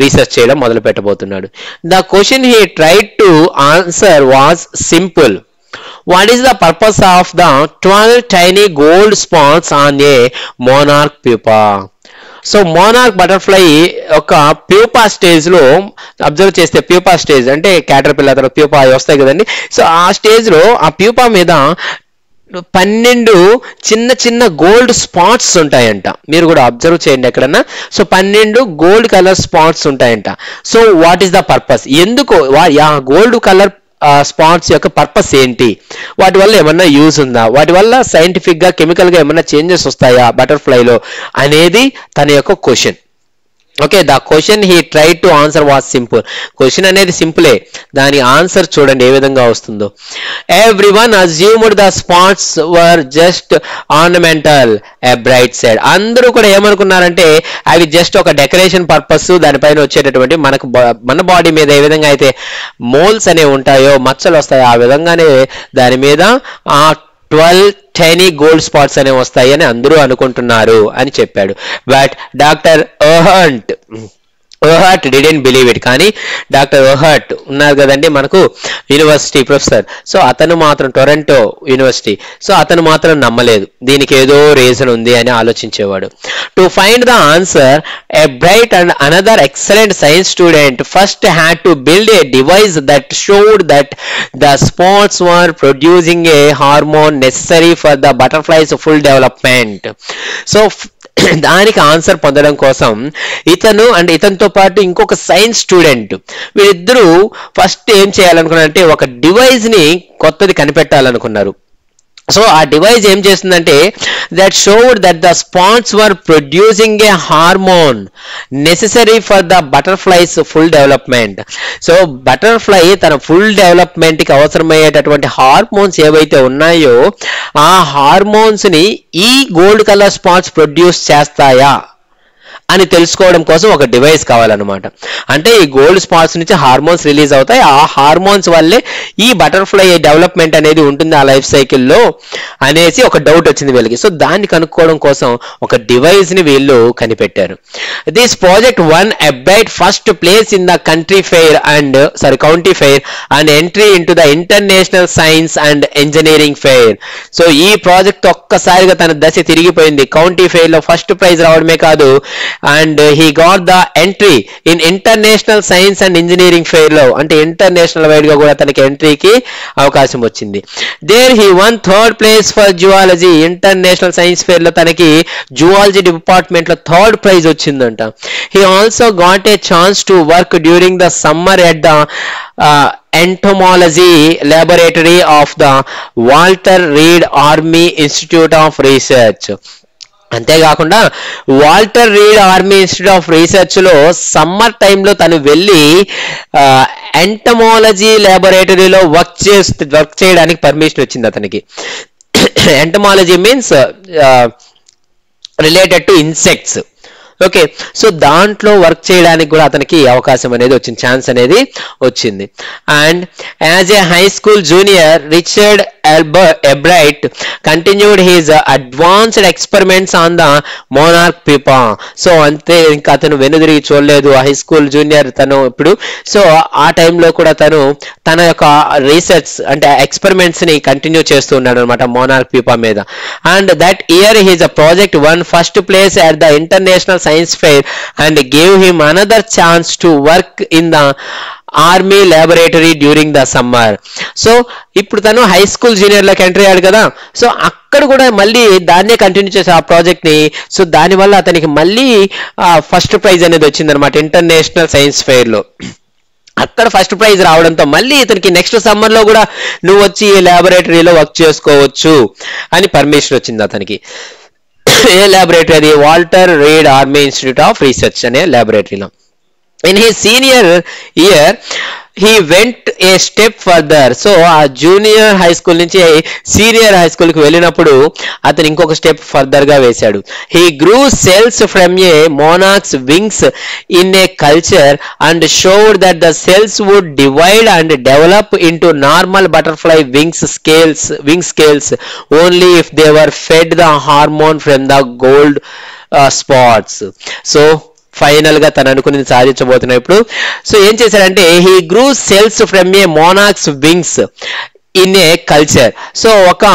రీసెర్చ్ చేయడం మొదలు పెట్టబోతున్నాడు. The question he tried to answer was simple. What is the purpose of the 12 tiny gold spots on a monarch pupa? So monarch butterfly ఒక pupa stage లో అబ్జర్వ్ చేస్తే, ప్యూపా స్టేజ్ అంటే caterpillar తర్వాత pupa వస్తాయి కదండి. So ఆ stage లో ఆ ప్యూపా మీద 12 చిన్న చిన్న గోల్డ్ స్పాట్స్ ఉంటాయంట. మీరు కూడా అబ్జర్వ్ చేయండి ఎక్కడన్నా. సో 12 గోల్డ్ కలర్ స్పాట్స్ ఉంటాయంట. So what is the purpose? ఎందుకు ఆ గోల్డ్ కలర్ స్పాట్స్ యొక్క పర్పస్ ఏంటి? వాటి వల్ల ఏమన్నా యూజ్ ఉందా? వాటి వల్ల సైంటిఫిక్ గా కెమికల్ గా ఏమన్నా చేంజెస్ వస్తాయా బటర్ఫ్లైలో అనేది తన యొక్క question. Okay, the question he tried to answer was simple. Question అనేది సింపులే, దాని ఆన్సర్ చూడండి ఏ విధంగా వస్తుందో. Everyone assumed the spots were just ornamental, Ebright said. అందరూ కూడా ఏమనుకున్నారంటే అవి జస్ట్ ఒక డెకరేషన్ పర్పస్, దానిపైన వచ్చేటటువంటి మన బాడీ మీద ఏ విధంగా అయితే మోల్స్ అనేవి ఉంటాయో, మచ్చలు వస్తాయో, ఆ విధంగానే దాని మీద 12 టైనీ గోల్డ్ స్పాట్స్ అనేవి వస్తాయి అని అందరూ అనుకుంటున్నారు అని చెప్పాడు. బట్ డాక్టర్ ఎర్హంట్ ఓహర్ట్ డిడెంట్ బిలీవ్ ఇట్. కానీ డాక్టర్ ఓహర్ట్ ఉన్నారు కదండి మనకు యూనివర్సిటీ ప్రొఫెసర్, సో అతను మాత్రం టొరంటో యూనివర్సిటీ, సో అతను మాత్రం నమ్మలేదు, దీనికి ఏదో రీజన్ ఉంది అని ఆలోచించేవాడు. To find the answer Ebright and another excellent science student first had to build a device that showed that the spots were producing a hormone necessary for the butterfly's full development. So దానికి answer పొందడం కోసం ఇతను and ఇతనితో పాటు ఇంకొక science student వీరిద్దరూ first ఏం చేయాలనుకున్నారంటే ఒక డివైస్ ని కొత్తది కనిపెట్టాలనుకున్నారు. సో ఆ డివైస్ ఏం చేస్తుందంటే that showed that the spots were producing a hormone necessary for the butterfly's full development. So butterfly తన ఫుల్ డెవలప్మెంట్ కి అవసరమయ్యేటటువంటి హార్మోన్స్ ఏవైతే ఉన్నాయో ఆ హార్మోన్స్ ని ఈ గోల్డ్ కలర్ స్పాట్స్ ప్రొడ్యూస్ చేస్తాయా అని తెలుసుకోవడం కోసం ఒక డివైస్ కావాలన్నమాట. అంటే ఈ గోల్డ్ స్పాట్స్ నుంచి హార్మోన్స్ రిలీజ్ అవుతాయి, ఆ హార్మోన్స్ వల్లే ఈ బటర్ఫ్లై డెవలప్మెంట్ అనేది ఉంటుంది ఆ లైఫ్ సైకిల్లో అనేసి ఒక డౌట్ వచ్చింది వీళ్ళకి. సో దాన్ని కనుక్కోవడం కోసం ఒక డివైస్ ని వీళ్ళు కనిపెట్టారు. This project one a bright first place in the county fair and entry in to the international science and engineering fair. So ఈ ప్రాజెక్ట్ ఒక్కసారిగా తన దశ తిరిగిపోయింది. కౌంటీ ఫెయిర్ లో ఫస్ట్ ప్రైజ్ రావడమే కాదు, and he got the entry in international science and engineering fair లో అంటే ఇంటర్నేషనల్ వైడ్ గా కూడా తనకి ఎంట్రీకి అవకాశం వచ్చింది. there he won third place for zoology. International science fair లో తనకి జువాలజీ డిపార్ట్మెంట్ లో థర్డ్ ప్రైజ్ వచ్చిందంట. he also got a chance to work during the summer at the entomology laboratory of the Walter Reed Army Institute of Research. అంతేకాకుండా Walter Reed army institute of research లో summer టైంలో తను వెళ్ళి entomology ల్యాబొరేటరీలో work చేయడానికి permission వచ్చింది అతనికి. Entomology means related to insects. Okay, so దాంట్లో వర్క్ చేయడానికి కూడా అతనికి అవకాశం అనేది వచ్చింది, ఛాన్స్ అనేది వచ్చింది. And as a high school junior Richard Ebright continued his advanced experiments on the monarch pupa. So అంతే, ఇంకా అతను వెనుదిరిగి చూడలేదు. హై స్కూల్ జూనియర్ తను ఇప్పుడు. సో ఆ టైంలో కూడా తను తన యొక్క రీసెర్చ్ అంటే ఎక్స్పెరిమెంట్స్ ని కంటిన్యూ చేస్తూ ఉన్నాడు అనమాట మోనార్క్ పీపా మీద. And that year his project one first place at the international science fair and gave him another chance to work in the army laboratory during the summer. So ఇప్పుడు తను high school junior లోకి enter అయ్యాడు కదా, so అక్కడ కూడా మళ్ళీ దాన్నే continue చేసే ఆ ప్రాజెక్ట్ ని. సో దానివల్ల అతనికి మళ్ళీ ఫస్ట్ ప్రైజ్ అనేది వచ్చిందనమాట ఇంటర్నేషనల్ సైన్స్ ఫెయిర్ లో. అక్కడ ఫస్ట్ ప్రైజ్ రావడంతో మళ్ళీ ఇతనికి నెక్స్ట్ సమ్మర్ లో కూడా నువ్వు వచ్చి ఈ ల్యాబొరేటరీలో వర్క్ చేసుకోవచ్చు అని పర్మిషన్ వచ్చింది అతనికి. ఏ ల్యాబొరేటరీ అది? Walter Reed army institute of research అనే ల్యాబొరేటరీలో. In he senior year he went a step further. So ఆ జూనియర్ హై స్కూల్ నుంచి సీనియర్ హై స్కూల్ కి వెళ్ళినప్పుడు అతను ఇంకొక స్టెప్ ఫర్దర్ గా వేశాడు. he grew cells from a monarch's wings in a culture and showed that the cells would divide and develop into normal butterfly wing scales only if they were fed the hormone from the gold spots. So final గా తను అనుకున్నది సాధించబోతున్నా ఇప్పుడు. So ఏం చేశాడంటే he గ్రూ cells from A monarchs wings in a culture. So ఒక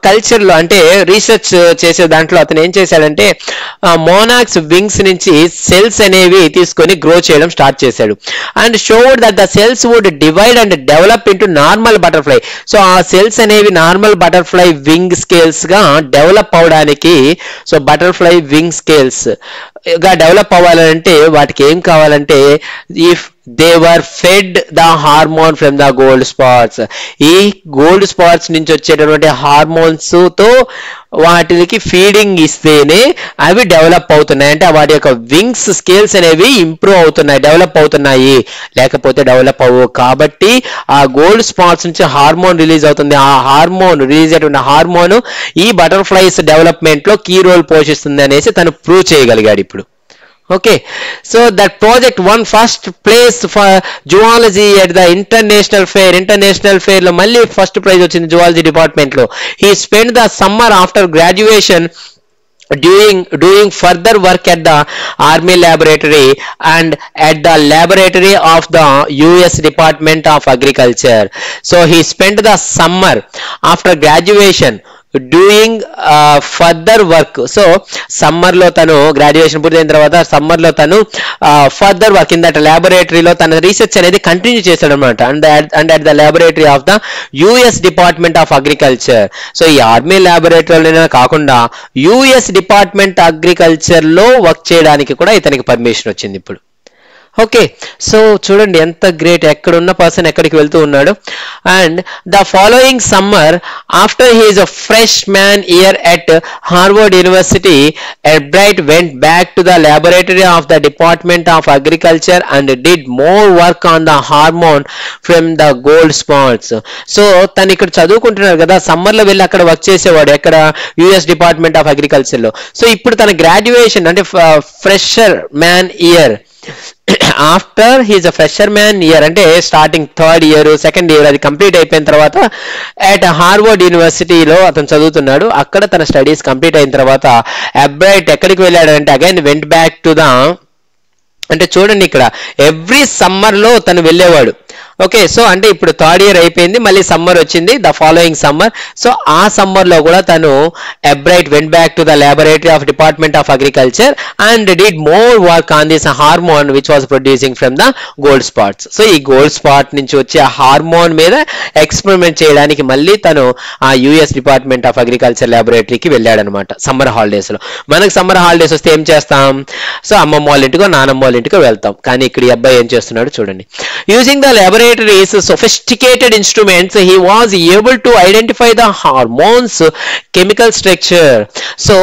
culture లో అంటే research చేసే దాంట్లో అతను ఏం చేశాడంటే మోనార్క్స్ వింగ్స్ నుంచి సెల్స్ అనేవి తీసుకొని గ్రో చేయడం స్టార్ట్ చేశాడు. And showed that the cells would divide and develop into normal butterfly. So ఆ సెల్స్ అనేవి నార్మల్ బటర్ఫ్లై వింగ్ స్కేల్స్ గా డెవలప్ అవడానికి, సో బటర్ఫ్లై వింగ్ స్కేల్స్ గా డెవలప్ అవ్వాలంటే వాటికి ఏం కావాలంటే if they were fed the hormone from the gold spots. ఈ గోల్డ్ స్పాట్స్ నుంచి వచ్చేటటువంటి హార్మోన్స్ తో వాటికి ఫీడింగ్ ఇస్తేనే అవి డెవలప్ అవుతున్నాయి, అంటే వాటి యొక్క వింగ్స్ స్కేల్స్ అనేవి ఇంప్రూవ్ అవుతున్నాయి, డెవలప్ అవుతున్నాయి, లేకపోతే డెవలప్ అవ్వవు. కాబట్టి ఆ గోల్డ్ స్పాట్స్ నుంచి హార్మోన్ రిలీజ్ అవుతుంది. ఆ హార్మోన్ రిలీజ్ అయిన హార్మోన్ ఈ బటర్ఫ్లైస్ డెవలప్మెంట్ లో కీ రోల్ పోషిస్తుంది అనేసి తను ప్రూవ్ చేయగలిగాడు ఇప్పుడు. Okay, so that project won first place for zoology at the international fair లో మళ్ళీ ఫస్ట్ ప్రైజ్ వచ్చింది జువాలజీ డిపార్ట్మెంట్ లో. he spent the summer after graduation doing further work at the army laboratory and at the laboratory of the US Department of Agriculture. So he spent the summer after graduation doing further work. So సమ్మర్లో తను graduation పూర్తయిన తర్వాత సమ్మర్లో తను further work in that ల్యాబొరేటరీలో తన research అనేది continue చేశాడు అనమాట. And at the laboratory of the US department of agriculture. So ఈ ఆర్మీ ల్యాబొరేటరీలోనే కాకుండా యుఎస్ డిపార్ట్మెంట్ అగ్రికల్చర్లో వర్క్ చేయడానికి కూడా ఇతనికి పర్మిషన్ వచ్చింది ఇప్పుడు. ఓకే, సో చూడండి ఎంత గ్రేట్, ఎక్కడున్న పర్సన్ ఎక్కడికి వెళ్తూ ఉన్నాడు. And the following summer after he's a freshman year at Harvard university, Ebright went back to the laboratory of the department of agriculture and did more work on the hormone from the gold spots. So తను ఇక్కడ చదువుకుంటున్నారు కదా, సమ్మర్లో వెళ్ళి అక్కడ work చేసేవాడు ఎక్కడ, US department of అగ్రికల్చర్లో. సో ఇప్పుడు తన గ్రాడ్యుయేషన్ అంటే fresher man year after he's a fresher man year అంటే starting third year second year అది కంప్లీట్ అయిపోయిన తర్వాత అట్ హార్వర్డ్ యూనివర్సిటీలో అతను చదువుతున్నాడు. అక్కడ తన స్టడీస్ కంప్లీట్ అయిన తర్వాత అబ్రైట్ ఎక్కడికి వెళ్ళాడు అంటే again vent back to the, అంటే చూడండి ఇక్కడ ఎవ్రీ సమ్మర్లో తను వెళ్ళేవాడు. ఓకే, సో అంటే ఇప్పుడు థర్డ్ ఇయర్ అయిపోయింది, మళ్ళీ సమ్మర్ వచ్చింది, ద ఫాలోయింగ్ సమ్మర్. సో ఆ సమ్మర్లో కూడా తను Ebright went back to the laboratory of department of agriculture and did more work on this hormone which was producing from the gold spots. So ఈ gold spot నుంచి వచ్చే ఆ hormone మీద experiment చేయడానికి మళ్ళీ తను ఆ యుఎస్ డిపార్ట్మెంట్ ఆఫ్ అగ్రికల్చర్ ల్యాబొరేటరీకి వెళ్ళాడనమాట సమ్మర్ హాలిడేస్లో. మనకు సమ్మర్ హాలిడేస్ వస్తే ఏం చేస్తాం, సో అమ్మమ్మ వాళ్ళ ఇంటికో నానమ్మ వాళ్ళ ఇంటికో వెళ్తాం. కానీ ఇక్కడ ఈ అబ్బాయి ఏం చేస్తున్నాడు చూడండి. Using the laboratory's sophisticated instruments, he was able to identify the hormones chemical structure. So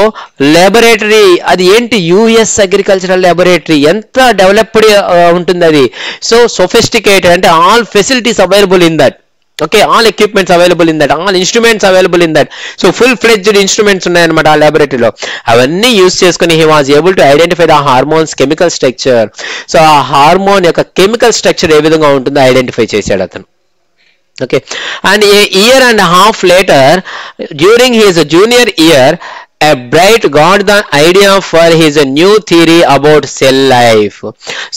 laboratory అది ఏంటి, యుఎస్ అగ్రికల్చరల్ laboratory ఎంత డెవలప్డ్ ఉంటుంది అది. సో sophisticated అంటే all facilities available in that. Okay, all equipments available in that, all instruments available in that. So full-fledged instruments ఉన్నాయన్నమాట ఆ ల్యాబొరేటరీలో. అవన్నీ use చేసుకుని he was able to identify the hormones chemical structure. So ఆ hormone యొక్క chemical structure ఏ విధంగా ఉంటుందో identify చేశాడు అతను. Okay, and a year and a half later, during his junior year, Albright got the idea for his new theory about cell life.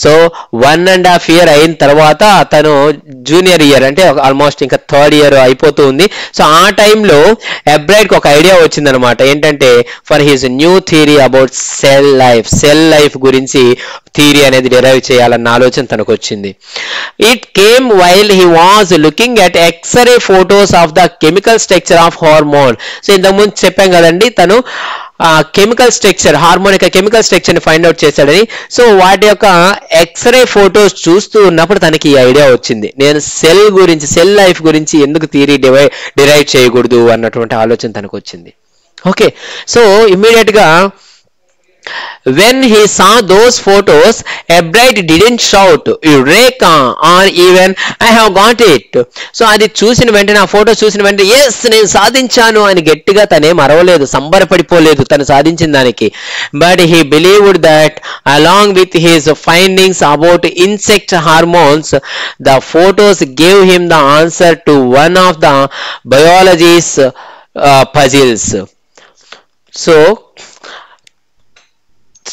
So 1.5 year అయిన తర్వాత అతను junior year అంటే almost ఇంకా third year అయిపోతూ ఉంది. So ఆ టైంలో అబ్రైట్కి ఒక ఐడియా వచ్చిందనమాట, ఏంటంటే for his new theory about cell life గురించి థియరీ అనేది డిరైవ్ చేయాలన్న ఆలోచన తనకు వచ్చింది. It came while he was looking at x ray photos of the chemical structure of hormone. So ఇంతకుముందు చెప్పాం కదండి, తను కెమికల్ స్ట్రక్చర్ హార్మోన్ యొక్క కెమికల్ స్ట్రక్చర్ ని ఫైండ్ అవుట్ చేశాడని. సో వాటి యొక్క ఎక్స్రే ఫోటోస్ చూస్తూ ఉన్నప్పుడు తనకి ఈ ఐడియా వచ్చింది, నేను సెల్ లైఫ్ గురించి ఎందుకు థియరీ డిరైవ్ చేయకూడదు అన్నటువంటి ఆలోచన తనకు వచ్చింది. ఓకే, సో ఇమ్మీడియట్ గా when he saw those photos, Albright didn't shout Eureka or even I have got it. So అది చూసిన వెంటనే, ఆ ఫోటో చూసిన వెంటనే ఎస్ నేను సాధించాను అని గట్టిగా తనేం అరవలేదు, సంబరపడిపోలేదు తను సాధించిన దానికి. But he believed that along with his findings about insect hormones, the photos gave him the answer to one of the biology's puzzles.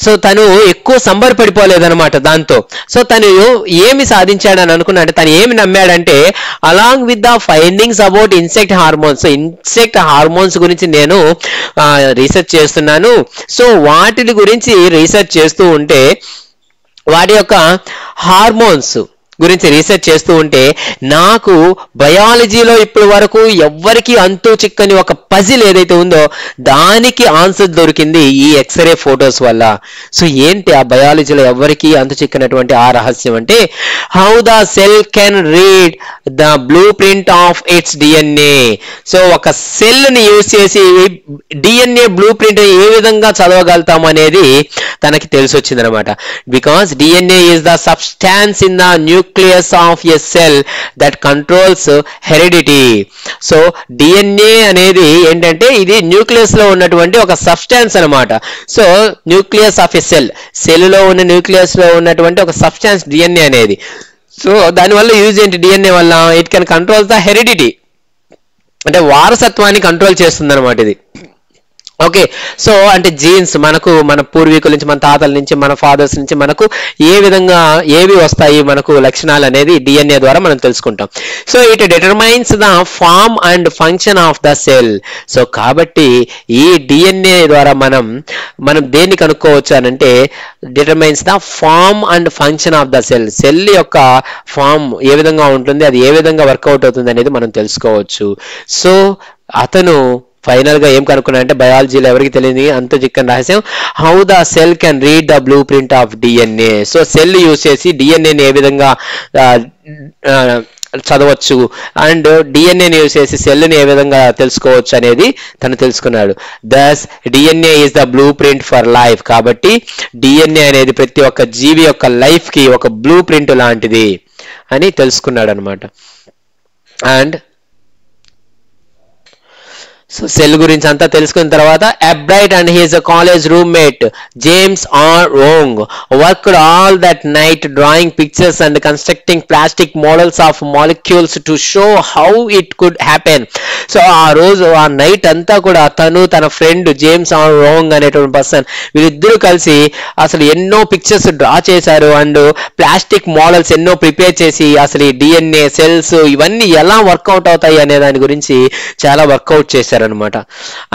So తను ఎక్కువ సంబరపడిపోలేదన్నమాట దాంతో. సో తను ఏమి సాధించాడని అనుకున్నాడు, తను ఏమి నమ్మాడంటే along with the findings about insect hormones. Insect hormones గురించి నేను రీసెర్చ్ చేస్తున్నాను. సో వాటి గురించి రీసెర్చ్ చేస్తూ ఉంటే, వాటి యొక్క హార్మోన్స్ గురించి రీసెర్చ్ చేస్తూ ఉంటే నాకు బయాలజీలో ఇప్పటి వరకు ఎవ్వరికి అంతు చిక్కని ఒక పజిల్ ఏదైతే ఉందో దానికి ఆన్సర్ దొరికింది ఈ ఎక్స్రే ఫోటోస్ వల్ల. సో ఏంటి ఆ బయాలజీలో ఎవ్వరికి అంతు చిక్కనటువంటి ఆ రహస్యం అంటే, how the cell can read the blue print of it's DNA. So ఒక సెల్ ని యూజ్ చేసి డిఎన్ఏ బ్లూ ప్రింట్ ఏ విధంగా చదవగలుగుతాం అనేది తనకి తెలిసి వచ్చింది అనమాట. Because DNA is the substance in the nucleus of a cell that controls heredity. So DNA అనేది ఏంటంటే ఇది న్యూక్లియస్ లో ఉన్నటువంటి ఒక సబ్స్టాన్స్ అనమాట. So nucleus of a cell లో ఉన్న న్యూక్లియస్ లో ఉన్నటువంటి ఒక సబ్స్టాన్స్ డిఎన్ఏ అనేది. సో దానివల్ల యూజ్ ఏంటి, డిఎన్ఏ వల్ల it can control the heredity, అంటే వారసత్వాన్ని కంట్రోల్ చేస్తుంది అనమాట ఇది. ఓకే, సో అంటే జీన్స్ మనకు మన పూర్వీకుల నుంచి, మన తాతల నుంచి, మన ఫాదర్స్ నుంచి మనకు ఏ విధంగా ఏవి వస్తాయి మనకు లక్షణాలు అనేది డిఎన్ఏ ద్వారా మనం తెలుసుకుంటాం. So it determines the form and function of the cell. So కాబట్టి ఈ డిఎన్ఏ ద్వారా మనం దేన్ని కనుక్కోవచ్చు అని అంటే determines the form and function of the cell. Cell యొక్క ఫార్మ్ ఏ విధంగా ఉంటుంది, అది ఏ విధంగా వర్కౌట్ అవుతుంది అనేది మనం తెలుసుకోవచ్చు. సో అతను ఫైనల్ గా ఏం కనుక్కున్నా అంటే బయాలజీలో ఎవరికి తెలియని అంత చిక్కని రహస్యం, how the cell can read the blue print of DNA. So cell use చేసి డిఎన్ఏని ఏ విధంగా చదవచ్చు అండ్ డిఎన్ఏని యూజ్ చేసి సెల్ని ఏ విధంగా తెలుసుకోవచ్చు అనేది తను తెలుసుకున్నాడు. Thus DNA is the blueprint for life. కాబట్టి డిఎన్ఏ అనేది ప్రతి ఒక్క జీవి యొక్క లైఫ్ కి ఒక బ్లూ ప్రింట్ లాంటిది అని తెలుసుకున్నాడు అనమాట. అండ్ సో సెల్ గురించి అంతా తెలుసుకున్న తర్వాత Ebright and his college roommate James R Wong worked all that night drawing pictures and constructing plastic models of molecules to show how it could happen. So ఆ రోజు ఆ నైట్ అంతా కూడా తను తన ఫ్రెండ్ జేమ్స్ ఆర్ రోంగ్ అనేటువంటి person వీళ్ళిద్దరూ కలిసి అసలు ఎన్నో పిక్చర్స్ డ్రా చేశారు అండ్ ప్లాస్టిక్ మోడల్స్ ఎన్నో ప్రిపేర్ చేసి అసలు ఈ డిఎన్ఏ సెల్స్ ఇవన్నీ ఎలా వర్కౌట్ అవుతాయి అనే దాని గురించి చాలా వర్కౌట్ చేశారు అనమాట.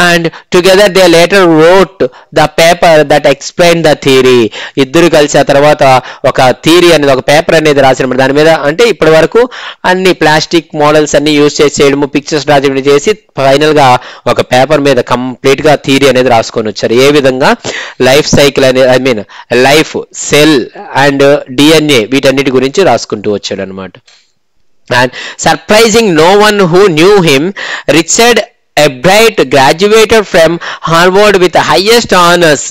And together they later wrote the paper that explain the theory. ఇద్దరు కలిసి ఆ తర్వాత ఒక థియరీ అనేది ఒక పేపర్ అనేది రాసిన దాని మీద అంటే ఇప్పటి వరకు అన్ని ప్లాస్టిక్ మోడల్స్ అన్ని యూజ్ చేయడము పిక్చర్స్ డ్రా చేయడం చేసి ఫైనల్ గా ఒక పేపర్ మీద కంప్లీట్ గా థియరీ అనేది రాసుకొని వచ్చారు. ఏ విధంగా లైఫ్ సైకిల్ అనేది లైఫ్ సెల్ అండ్ డిఎన్ఏ వీటన్నిటి గురించి రాసుకుంటూ వచ్చాడు అనమాట. And surprising no one who knew him, Richard Albright graduated from Harvard with the highest honors,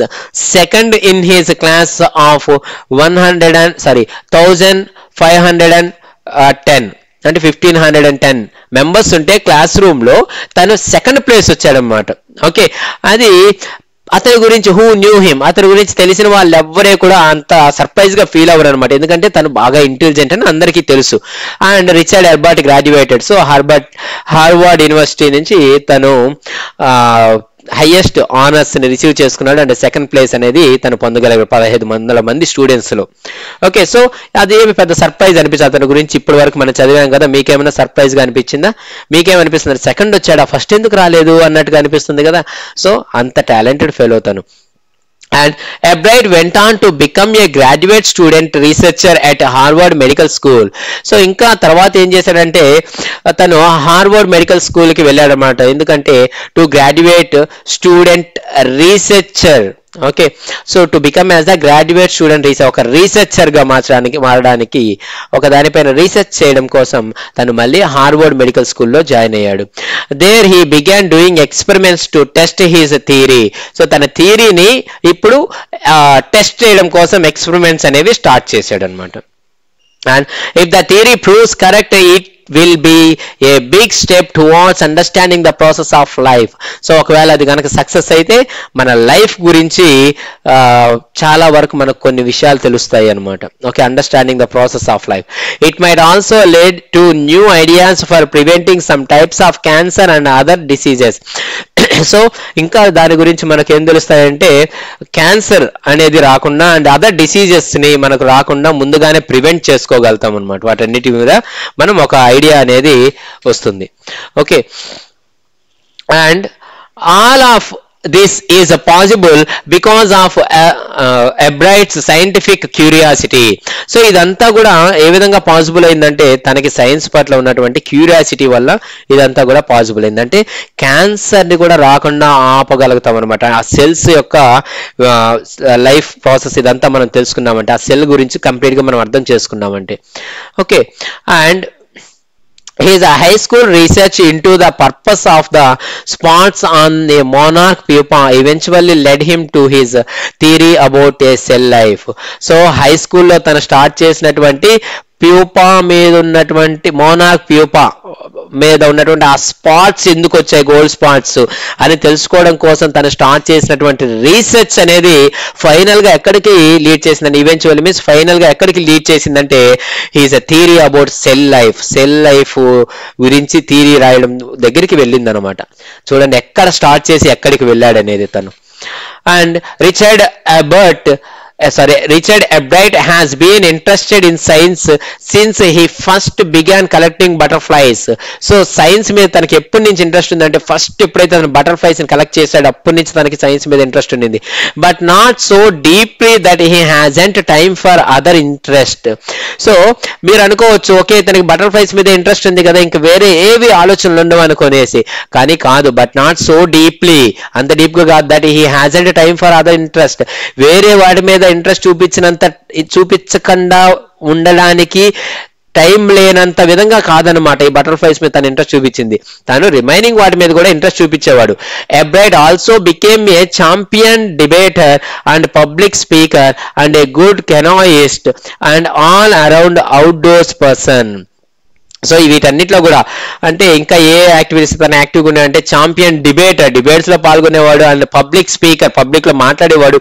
second in his class of 1510 అంటే 1510 మెంబర్స్ ఉంటే క్లాస్ రూమ్ లో తను సెకండ్ ప్లేస్ వచ్చాడనమాట. ఓకే, అది అతని గురించి హూ న్యూ హిమ్ అతని గురించి తెలిసిన వాళ్ళు ఎవ్వరే కూడా అంత సర్ప్రైజ్ గా ఫీల్ అవ్వరు అనమాట. ఎందుకంటే తను బాగా ఇంటెలిజెంట్ అని అందరికీ తెలుసు. And Richard Albert graduated. So Harvard university నుంచి తను హైయెస్ట్ ఆనర్స్ ని రిసీవ్ చేసుకున్నాడు. అండ్ సెకండ్ ప్లేస్ అనేది తను పొందగలిగాడు 1500 మంది స్టూడెంట్స్ లో. ఓకే, సో అదేమి పెద్ద సర్ప్రైజ్ అనిపించింది అతని గురించి. ఇప్పటి వరకు మనం చదివాం కదా, మీకేమైనా సర్ప్రైజ్ గా అనిపించిందా? మీకేమనిపిస్తుంది? సెకండ్ వచ్చాడా, ఫస్ట్ ఎందుకు రాలేదు అన్నట్టుగా అనిపిస్తుంది కదా. సో అంత టాలెంటెడ్ ఫెలో తను. And Albright went on to become a graduate student researcher at Harvard Medical School. So ఇంకా తర్వాత ఏం చేశాడంటే తను హార్వర్డ్ మెడికల్ స్కూల్ కి వెళ్ళాడనమాట. ఎందుకంటే to graduate student researcher. Okay, so to become as the graduate student ఒక రీసెర్చర్ గా మారడానికి ఒక దానిపైన రీసెర్చ్ చేయడం కోసం తను మళ్ళీ హార్వర్డ్ మెడికల్ స్కూల్లో జాయిన్ అయ్యాడు. There he began doing experiments to test his theory. So తన థియరీని ఇప్పుడు టెస్ట్ చేయడం కోసం ఎక్స్పెరిమెంట్స్ అనేవి స్టార్ట్ చేశాడు అనమాట. And if the theory proves correct it will be a big step towards understanding the process of life. So ఒకవేళ అది కనుక సక్సెస్ అయితే మన లైఫ్ గురించి చాలా వరకు మనకు కొన్ని విషయాలు తెలుస్తాయి అనమాట. Okay, understanding the process of life. It might also lead to new ideas for preventing some types of cancer and other diseases. So ఇంకా దాని గురించి మనకు ఏం తెలుస్తాయంటే క్యాన్సర్ అనేది రాకుండా అండ్ అదర్ డిసీజెస్ ని మనకు రాకుండా ముందుగానే ప్రివెంట్ చేసుకోగలుగుతాం అనమాట. వాటన్నిటి మీద మనం ఒక ఐడియా అనేది వస్తుంది. Okay, and all of this is possible because of Albright's scientific curiosity. So ఇదంతా కూడా ఏ విధంగా పాసిబుల్ అయిందంటే తనకి సైన్స్ పట్ల ఉన్నటువంటి క్యూరియాసిటీ వల్ల ఇదంతా కూడా పాసిబుల్ అయిందంటే క్యాన్సర్ ని కూడా రాకుండా ఆపగలుగుతాం అనమాట. ఆ సెల్స్ యొక్క లైఫ్ ప్రాసెస్ ఇదంతా మనం తెలుసుకున్నామంటే, ఆ సెల్ గురించి కంప్లీట్ గా మనం అర్థం చేసుకున్నామంటే. Okay, and his high school research into the purpose of the spots on the monarch pupa eventually led him to his theory about a cell life. So high స్కూల్లో తను స్టార్ట్ చేసినటువంటి pupa మీద ఉన్నటువంటి monarch pupa మీద ఉన్నటువంటి ఆ spots ఎందుకు వచ్చాయి, గోల్డ్ స్పాట్స్ అని తెలుసుకోవడం కోసం తను స్టార్ట్ చేసినటువంటి రీసెర్చ్ అనేది ఫైనల్ గా ఎక్కడికి లీడ్ చేసిందంటే, ఈవెన్చువల్లీ మీన్స్ ఫైనల్ గా ఎక్కడికి లీడ్ చేసిందంటే he's a theory about cell life గురించి థియరీ రాయడం దగ్గరికి వెళ్ళింది అనమాట. చూడండి ఎక్కడ స్టార్ట్ చేసి ఎక్కడికి వెళ్ళాడు అనేది తను. And Richard Ebright has been interested in science since he first began collecting butterflies. So science మీద తనకి ఎప్పటి నుంచి ఇంట్రెస్ట్ ఉందంటే ఫస్ట్ ఎప్పుడైతే తను బటర్ఫ్లైస్ ని కలెక్ట్ చేశాడు అప్పటి నుంచి తనకి సైన్స్ మీద ఇంట్రెస్ట్ ఉండింది. But not so deeply that he hasn't time for other interest. So మీరు అనుకోవచ్చు ఓకే తనకి బటర్ఫ్లైస్ మీద ఇంట్రెస్ట్ ఉంది కదా ఇంకా వేరే ఏవి ఆలోచనలు ఉండవు అనుకునేసి, కానీ కాదు. బట్ నాట్ సో డీప్లీ, అంత డీప్ గా కాదు. That he hasn't time for other interest, వేరే వాటి మీద ఇంట్రెస్ట్ చూపించకుండా ఉండడానికి టైం లేనంత విధంగా కాదనమాట ఈ బటర్ఫ్లైస్ మీద తను ఇంట్రెస్ట్ చూపించింది. తను రిమైనింగ్ వాటి మీద కూడా ఇంట్రెస్ట్ చూపించేవాడు. Ebright also became a champion debater and public speaker and a good canoeist and all around outdoors person. So వీటన్నిటిలో కూడా అంటే ఇంకా ఏ యాక్టివిటీస్ తన యాక్టివ్గా ఉన్నాయంటే ఛాంపియన్ డిబేటర్, డిబేట్స్ లో పాల్గొనేవాడు, అండ్ పబ్లిక్ స్పీకర్, పబ్లిక్ లో మాట్లాడేవాడు,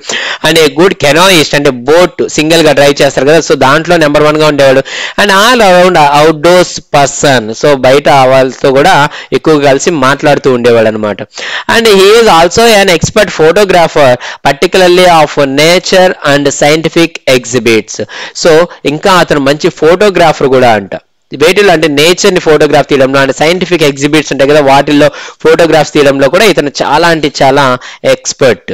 అండ్ ఏ గుడ్ కెనాయిస్ట్ అంటే బోట్ సింగిల్ గా డ్రైవ్ చేస్తారు కదా సో దాంట్లో నెంబర్ 1 గా ఉండేవాడు. And all around outdoors person, so బయట వాళ్ళతో కూడా ఎక్కువగా కలిసి మాట్లాడుతూ ఉండేవాడు అనమాట. And he is also an expert photographer particularly of nature and scientific exhibits. So ఇంకా అతను మంచి ఫోటోగ్రాఫర్ కూడా అంట. వేటిలో అంటే నేచర్ ని ఫోటోగ్రాఫ్ తీయడంలో అండ్ సైంటిఫిక్ ఎగ్జిబిట్స్ ఉంటాయి కదా వాటిల్లో ఫోటోగ్రాఫ్స్ తీయడంలో కూడా ఇతను చాలా అంటే చాలా expert.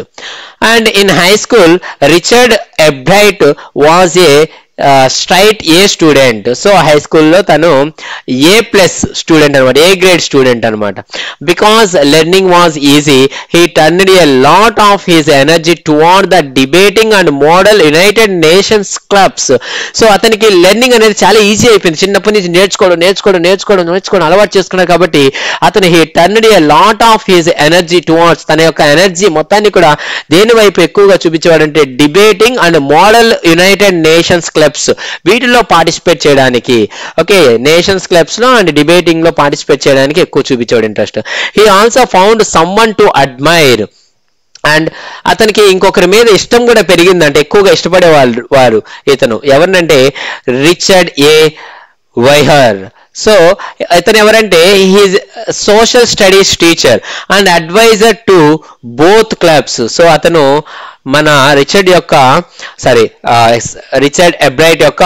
And in high school Richard Ebright was a straight A student. So high స్కూల్లో తను A+ స్టూడెంట్ అనమాట, ఏ గ్రేడ్ స్టూడెంట్ అనమాట. Because learning was easy he turned a lot of his energy toward the debating and model United Nations clubs. So అతనికి learning అనేది చాలా easy అయిపోయింది, చిన్నప్పటి నుంచి నేర్చుకోవడం అలవాటు చేసుకున్నారు కాబట్టి అతను he turned a lot of his energy towards, తన యొక్క ఎనర్జీ మొత్తాన్ని కూడా దేని వైపు ఎక్కువగా చూపించేవాడంటే debating and model United Nations clubs వీటిలో పార్టిసిపేట్ చేయడానికి. ఓకే నేషన్స్ క్లబ్స్ లో అండ్ డిబేటింగ్ లో పార్టిసిపేట్ చేయడానికి ఎక్కువ చూపించాడు interest. He also found someone to admire, and అతనికి ఇంకొకరి మీద ఇష్టం కూడా పెరిగిందంటే ఎక్కువగా ఇష్టపడే వారు ఇతను ఎవరినంటే రిచర్డ్ ఏ వైహర్. సో ఇతను ఎవరంటే he's social studies teacher and advisor to both clubs. So అతను మన రిచర్డ్ ఎబ్రైట్ యొక్క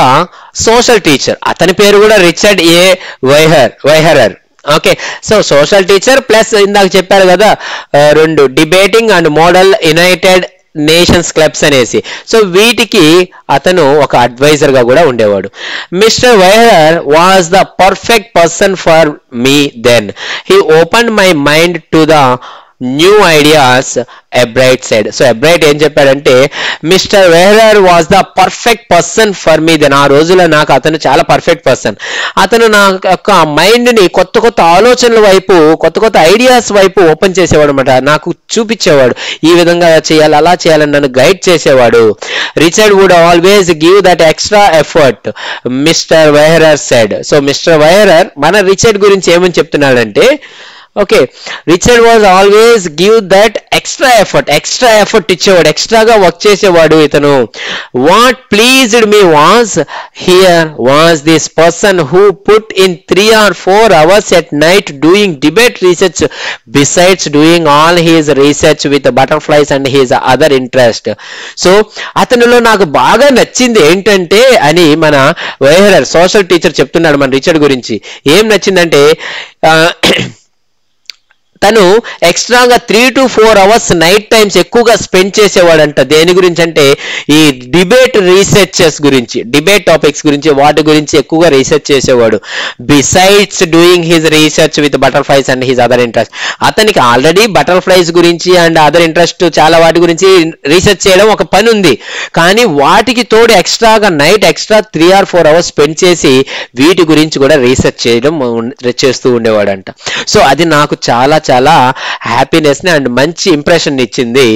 సోషల్ టీచర్, అతని పేరు కూడా Richard A Weiherer. Okay so social teacher plus ఇందాక చెప్పారు కదా 2 debating and model United Nations clubs అనేసి. సో వీటికి అతను ఒక అడ్వైజర్ గా కూడా ఉండేవాడు. Mister Weiherer was the perfect person for me then. He opened my mind to the new ideas Ebright said. So Ebright ఏం చెప్పాడంటే mister Weiherer was the perfect person for me then. ఆ రోజుల్లో నాకు అతను చాలా పర్ఫెక్ట్ పర్సన్. అతను నా యొక్క మైండ్ ని కొత్త ఆలోచనల వైపు కొత్త ఐడియాస్ వైపు ఓపెన్ చేసేవాడు అనమాట, నాకు చూపించేవాడు ఈ విధంగా చేయాలి అలా చేయాలని నన్ను గైడ్ చేసేవాడు. Richard would always give that extra effort mister Weiherer said. So mister Weiherer మన రిచర్డ్ గురించి ఏమని చెప్తున్నాడంటే okay Richard was always give that extra effort ఇచ్చేవాడు, ఎక్స్ట్రాగా వర్క్ చేసేవాడు ఇతను. What pleased me was here was this person who put in 3 or 4 hours at night doing debate research besides doing all his research with butterflies and his other interest. So అతనిలో నాకు బాగా నచ్చింది ఏంటంటే అని మన వైహరర్ social teacher చెప్తున్నాడు మన Richard గురించి. ఏం నచ్చిందంటే తను ఎక్స్ట్రాగా 3 to 4 hours నైట్ టైమ్స్ ఎక్కువగా స్పెండ్ చేసేవాడంట. దేని గురించి అంటే ఈ డిబేట్ రీసెర్చెస్ గురించి, డిబేట్ టాపిక్స్ గురించి వాటి గురించి ఎక్కువగా రీసెర్చ్ చేసేవాడు. Besides doing his research with butterflies and his other interest. అతనికి ఆల్రెడీ బటర్ఫ్లైస్ గురించి అండ్ అదర్ ఇంట్రెస్ట్ చాలా వాటి గురించి రీసెర్చ్ చేయడం ఒక పని ఉంది, కానీ వాటికి తోడు ఎక్స్ట్రాగా నైట్ 3 or 4 hours స్పెండ్ చేసి వీటి గురించి కూడా రీసెర్చ్ చేస్తూ ఉండేవాడంట. సో అది నాకు చాలా చాలా హ్యాపీనెస్ని అండ్ మంచి ఇంప్రెషన్ ఇచ్చింది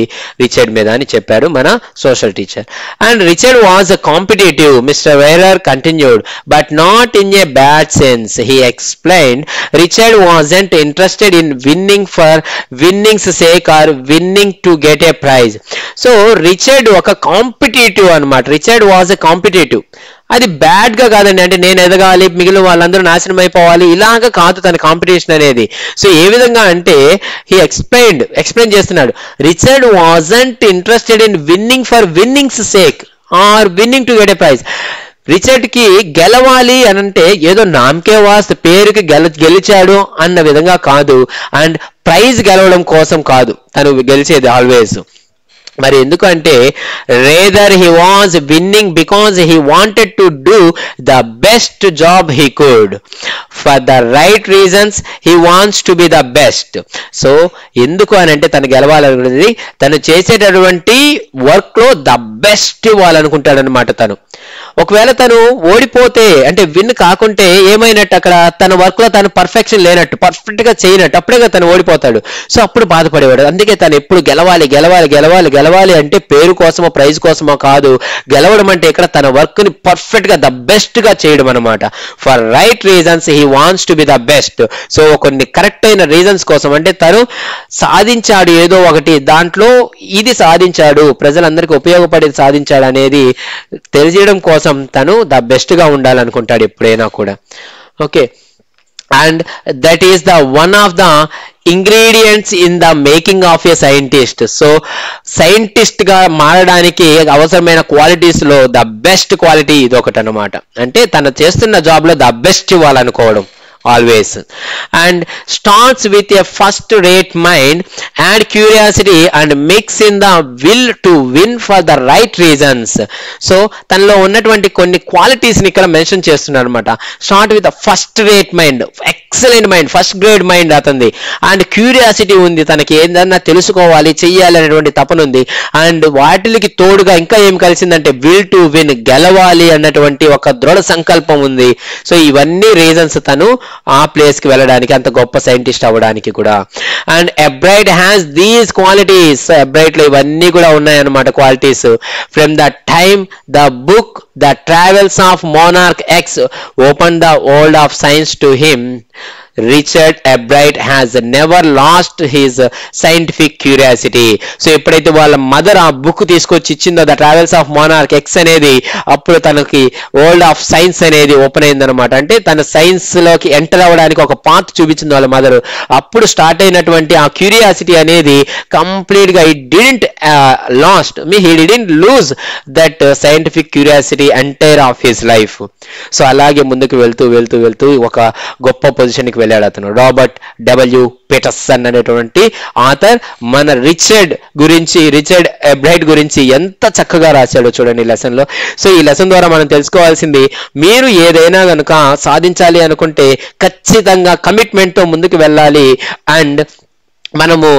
రిచర్డ్ మీద అని చెప్పారు మన social teacher. And Richard was competitive, mister Weiherer continued, but not in a bad sense. He explained Richard wasn't interested in winning for winning's sake or winning to get a prize. So Richard ఒక competitive అనమాట. Richard was a competitive. అది bad గా కాదండి, అంటే నేను ఎదగాలి మిగిలిన వాళ్ళందరూ నాశనం అయిపోవాలి ఇలాగ కాదు తన కాంపిటీషన్ అనేది. సో ఏ విధంగా అంటే హీ ఎక్స్ప్లెయిన్ చేస్తున్నాడు, Richard wasn't interested in winning for winning's sake or winning to get a prize. Richard కి గెలవాలి అని అంటే ఏదో నామకే వాస్తు పేరుకి గెలిచాడు అన్న విధంగా కాదు, అండ్ ప్రైజ్ గెలవడం కోసం కాదు తను గెలిచేది ఆల్వేస్. మరి ఎందుకంటే rather he was winnowing because he wanted to do the best job he could for the right reasons. He wants to be the best. So ఎందుకు అని అంటే తను గెలవాలనుకునేది తను చేసేటటువంటి వర్క్ లో ద బెస్ట్ ఇవ్వాలనుకుంటాడు అనమాట. తను ఒకవేళ తను ఓడిపోతే అంటే విన్ కాకుంటే ఏమైనట్టు, అక్కడ తన వర్క్ లో తను పర్ఫెక్షన్ లేనట్టు, పర్ఫెక్ట్ గా చేయనట్టు, అప్పుడే తను ఓడిపోతాడు. సో అప్పుడు బాధపడేవాడు. అందుకే తను ఎప్పుడు గెలవాలి గెలవాలి గెలవాలి గెలవాలి అంటే పేరు కోసమో ప్రైజ్ కోసమో కాదు, గెలవడం అంటే ఇక్కడ తన వర్క్ ని పర్ఫెక్ట్ గా ద బెస్ట్ గా చేయడం అనమాట. For right reasons he wants to be the best. So కొన్ని కరెక్ట్ అయిన రీజన్స్ కోసం, అంటే తను సాధించాడు ఏదో ఒకటి, దాంట్లో ఇది సాధించాడు, ప్రజలందరికీ ఉపయోగపడేది సాధించాడు అనేది తెలియజేయడం కోసం తను ద బెస్ట్ గా ఉండాలనుకుంటాడు ఎప్పుడైనా కూడా. Okay, and that is the one of the ingredients in the making of a scientist. So scientist గా మారడానికి అవసరమైన క్వాలిటీస్ లో ద బెస్ట్ క్వాలిటీ ఇది ఒకటి అనమాట. అంటే తను చేస్తున్న జాబ్ లో ద బెస్ట్ ఇవ్వాలనుకోవడం always, and starts with a first rate mind, add curiosity and mix in the will to win for the right reasons. So తనలో ఉన్నటువంటి కొన్ని క్వాలిటీస్ ని ఇక్కడ మెన్షన్ చేస్తున్నారు అనమాట. Start with first rate mind, excellent mind, first grade mind అతనిది, and curiosity ఉంది, తనకి ఏందన్నా తెలుసుకోవాలి చెయ్యాలి అనేటువంటి తపన ఉంది, అండ్ వాటికి తోడుగా ఇంకా ఏం కలిసిందంటే విల్ టు విన్, గెలవాలి అన్నటువంటి ఒక దృఢ సంకల్పం ఉంది. సో ఇవన్నీ రీజన్స్ తను ఆ ప్లేస్ కి వెళ్ళడానికి, అంత గొప్ప సైంటిస్ట్ అవ్వడానికి కూడా. And Ebright has these qualities. Ebright లో ఇవన్నీ కూడా ఉన్నాయన్నమాట qualities. From the time the book the travels of monarch X open the world of science to him, Richard Ebright has never lost his scientific curiosity. So ఎప్పుడైతే వాళ్ళ mother ఆ book తీసుకొచ్చి ఇచ్చిందో the travels of monarch X అనేది, అప్పుడు తనకి world of science అనేది open అయిందనమాట. అంటే తన సైన్స్ లోకి ఎంటర్ అవ్వడానికి ఒక పాత్ చూపించింది వాళ్ళ మదర్. అప్పుడు స్టార్ట్ అయినటువంటి ఆ క్యూరియాసిటీ అనేది కంప్లీట్ గా it didn't last he didn't lose that scientific curiosity entire of his life. So అలాగే ముందుకు వెళ్తూ వెళ్తూ వెళ్తూ ఒక గొప్ప పొజిషన్కి వెళ్ళాడు అతను. రాబర్ట్ డబ్ల్యూ పీటర్సన్ అనేటువంటి ఆథర్ మన రిచర్డ్ ఎబ్రైట్ గురించి ఎంత చక్కగా రాశాడో చూడండి ఈ లెసన్ లో. సో ఈ లెసన్ ద్వారా మనం తెలుసుకోవాల్సింది, మీరు ఏదైనా కనుక సాధించాలి అనుకుంటే ఖచ్చితంగా కమిట్మెంట్ తో ముందుకు వెళ్ళాలి. అండ్ మనము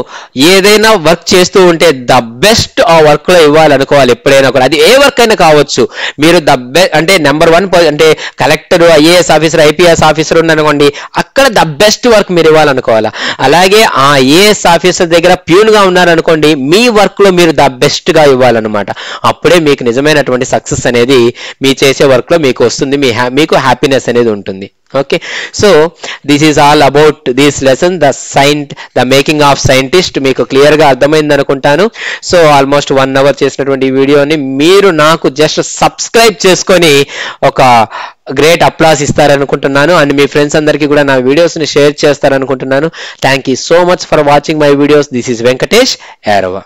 ఏదైనా వర్క్ చేస్తూ ఉంటే ద బెస్ట్ ఆ వర్క్ లో ఇవ్వాలనుకోవాలి ఎప్పుడైనా కూడా. అది ఏ వర్క్ అయినా కావచ్చు. మీరు ద బెస్ట్ అంటే నెంబర్ 1 అంటే collector, IAS officer, IPS officer ఉన్నారనుకోండి, అక్కడ ద బెస్ట్ వర్క్ మీరు ఇవ్వాలనుకోవాలా. అలాగే ఆ ఐఏఎస్ ఆఫీసర్ దగ్గర ప్యూన్ గా ఉన్నారనుకోండి, మీ వర్క్ లో మీరు ద బెస్ట్ గా ఇవ్వాలన్నమాట. అప్పుడే మీకు నిజమైనటువంటి సక్సెస్ అనేది మీ చేసే వర్క్ లో మీకు వస్తుంది, మీకు హ్యాపీనెస్ అనేది ఉంటుంది. Okay, so this is all about this lesson, the making of scientist. మీకు క్లియర్ గా అర్థమైంది అనుకుంటాను. సో ఆల్మోస్ట్ 1 hour చేసినటువంటి ఈ వీడియోని మీరు నాకు జస్ట్ సబ్స్క్రైబ్ చేసుకొని ఒక గ్రేట్ అప్లాస్ ఇస్తారనుకుంటున్నాను. అండ్ మీ ఫ్రెండ్స్ అందరికీ కూడా నా వీడియోస్ ని షేర్ చేస్తారనుకుంటున్నాను. Thank you so much for watching my videos. This is Venkatesh ఏరవ.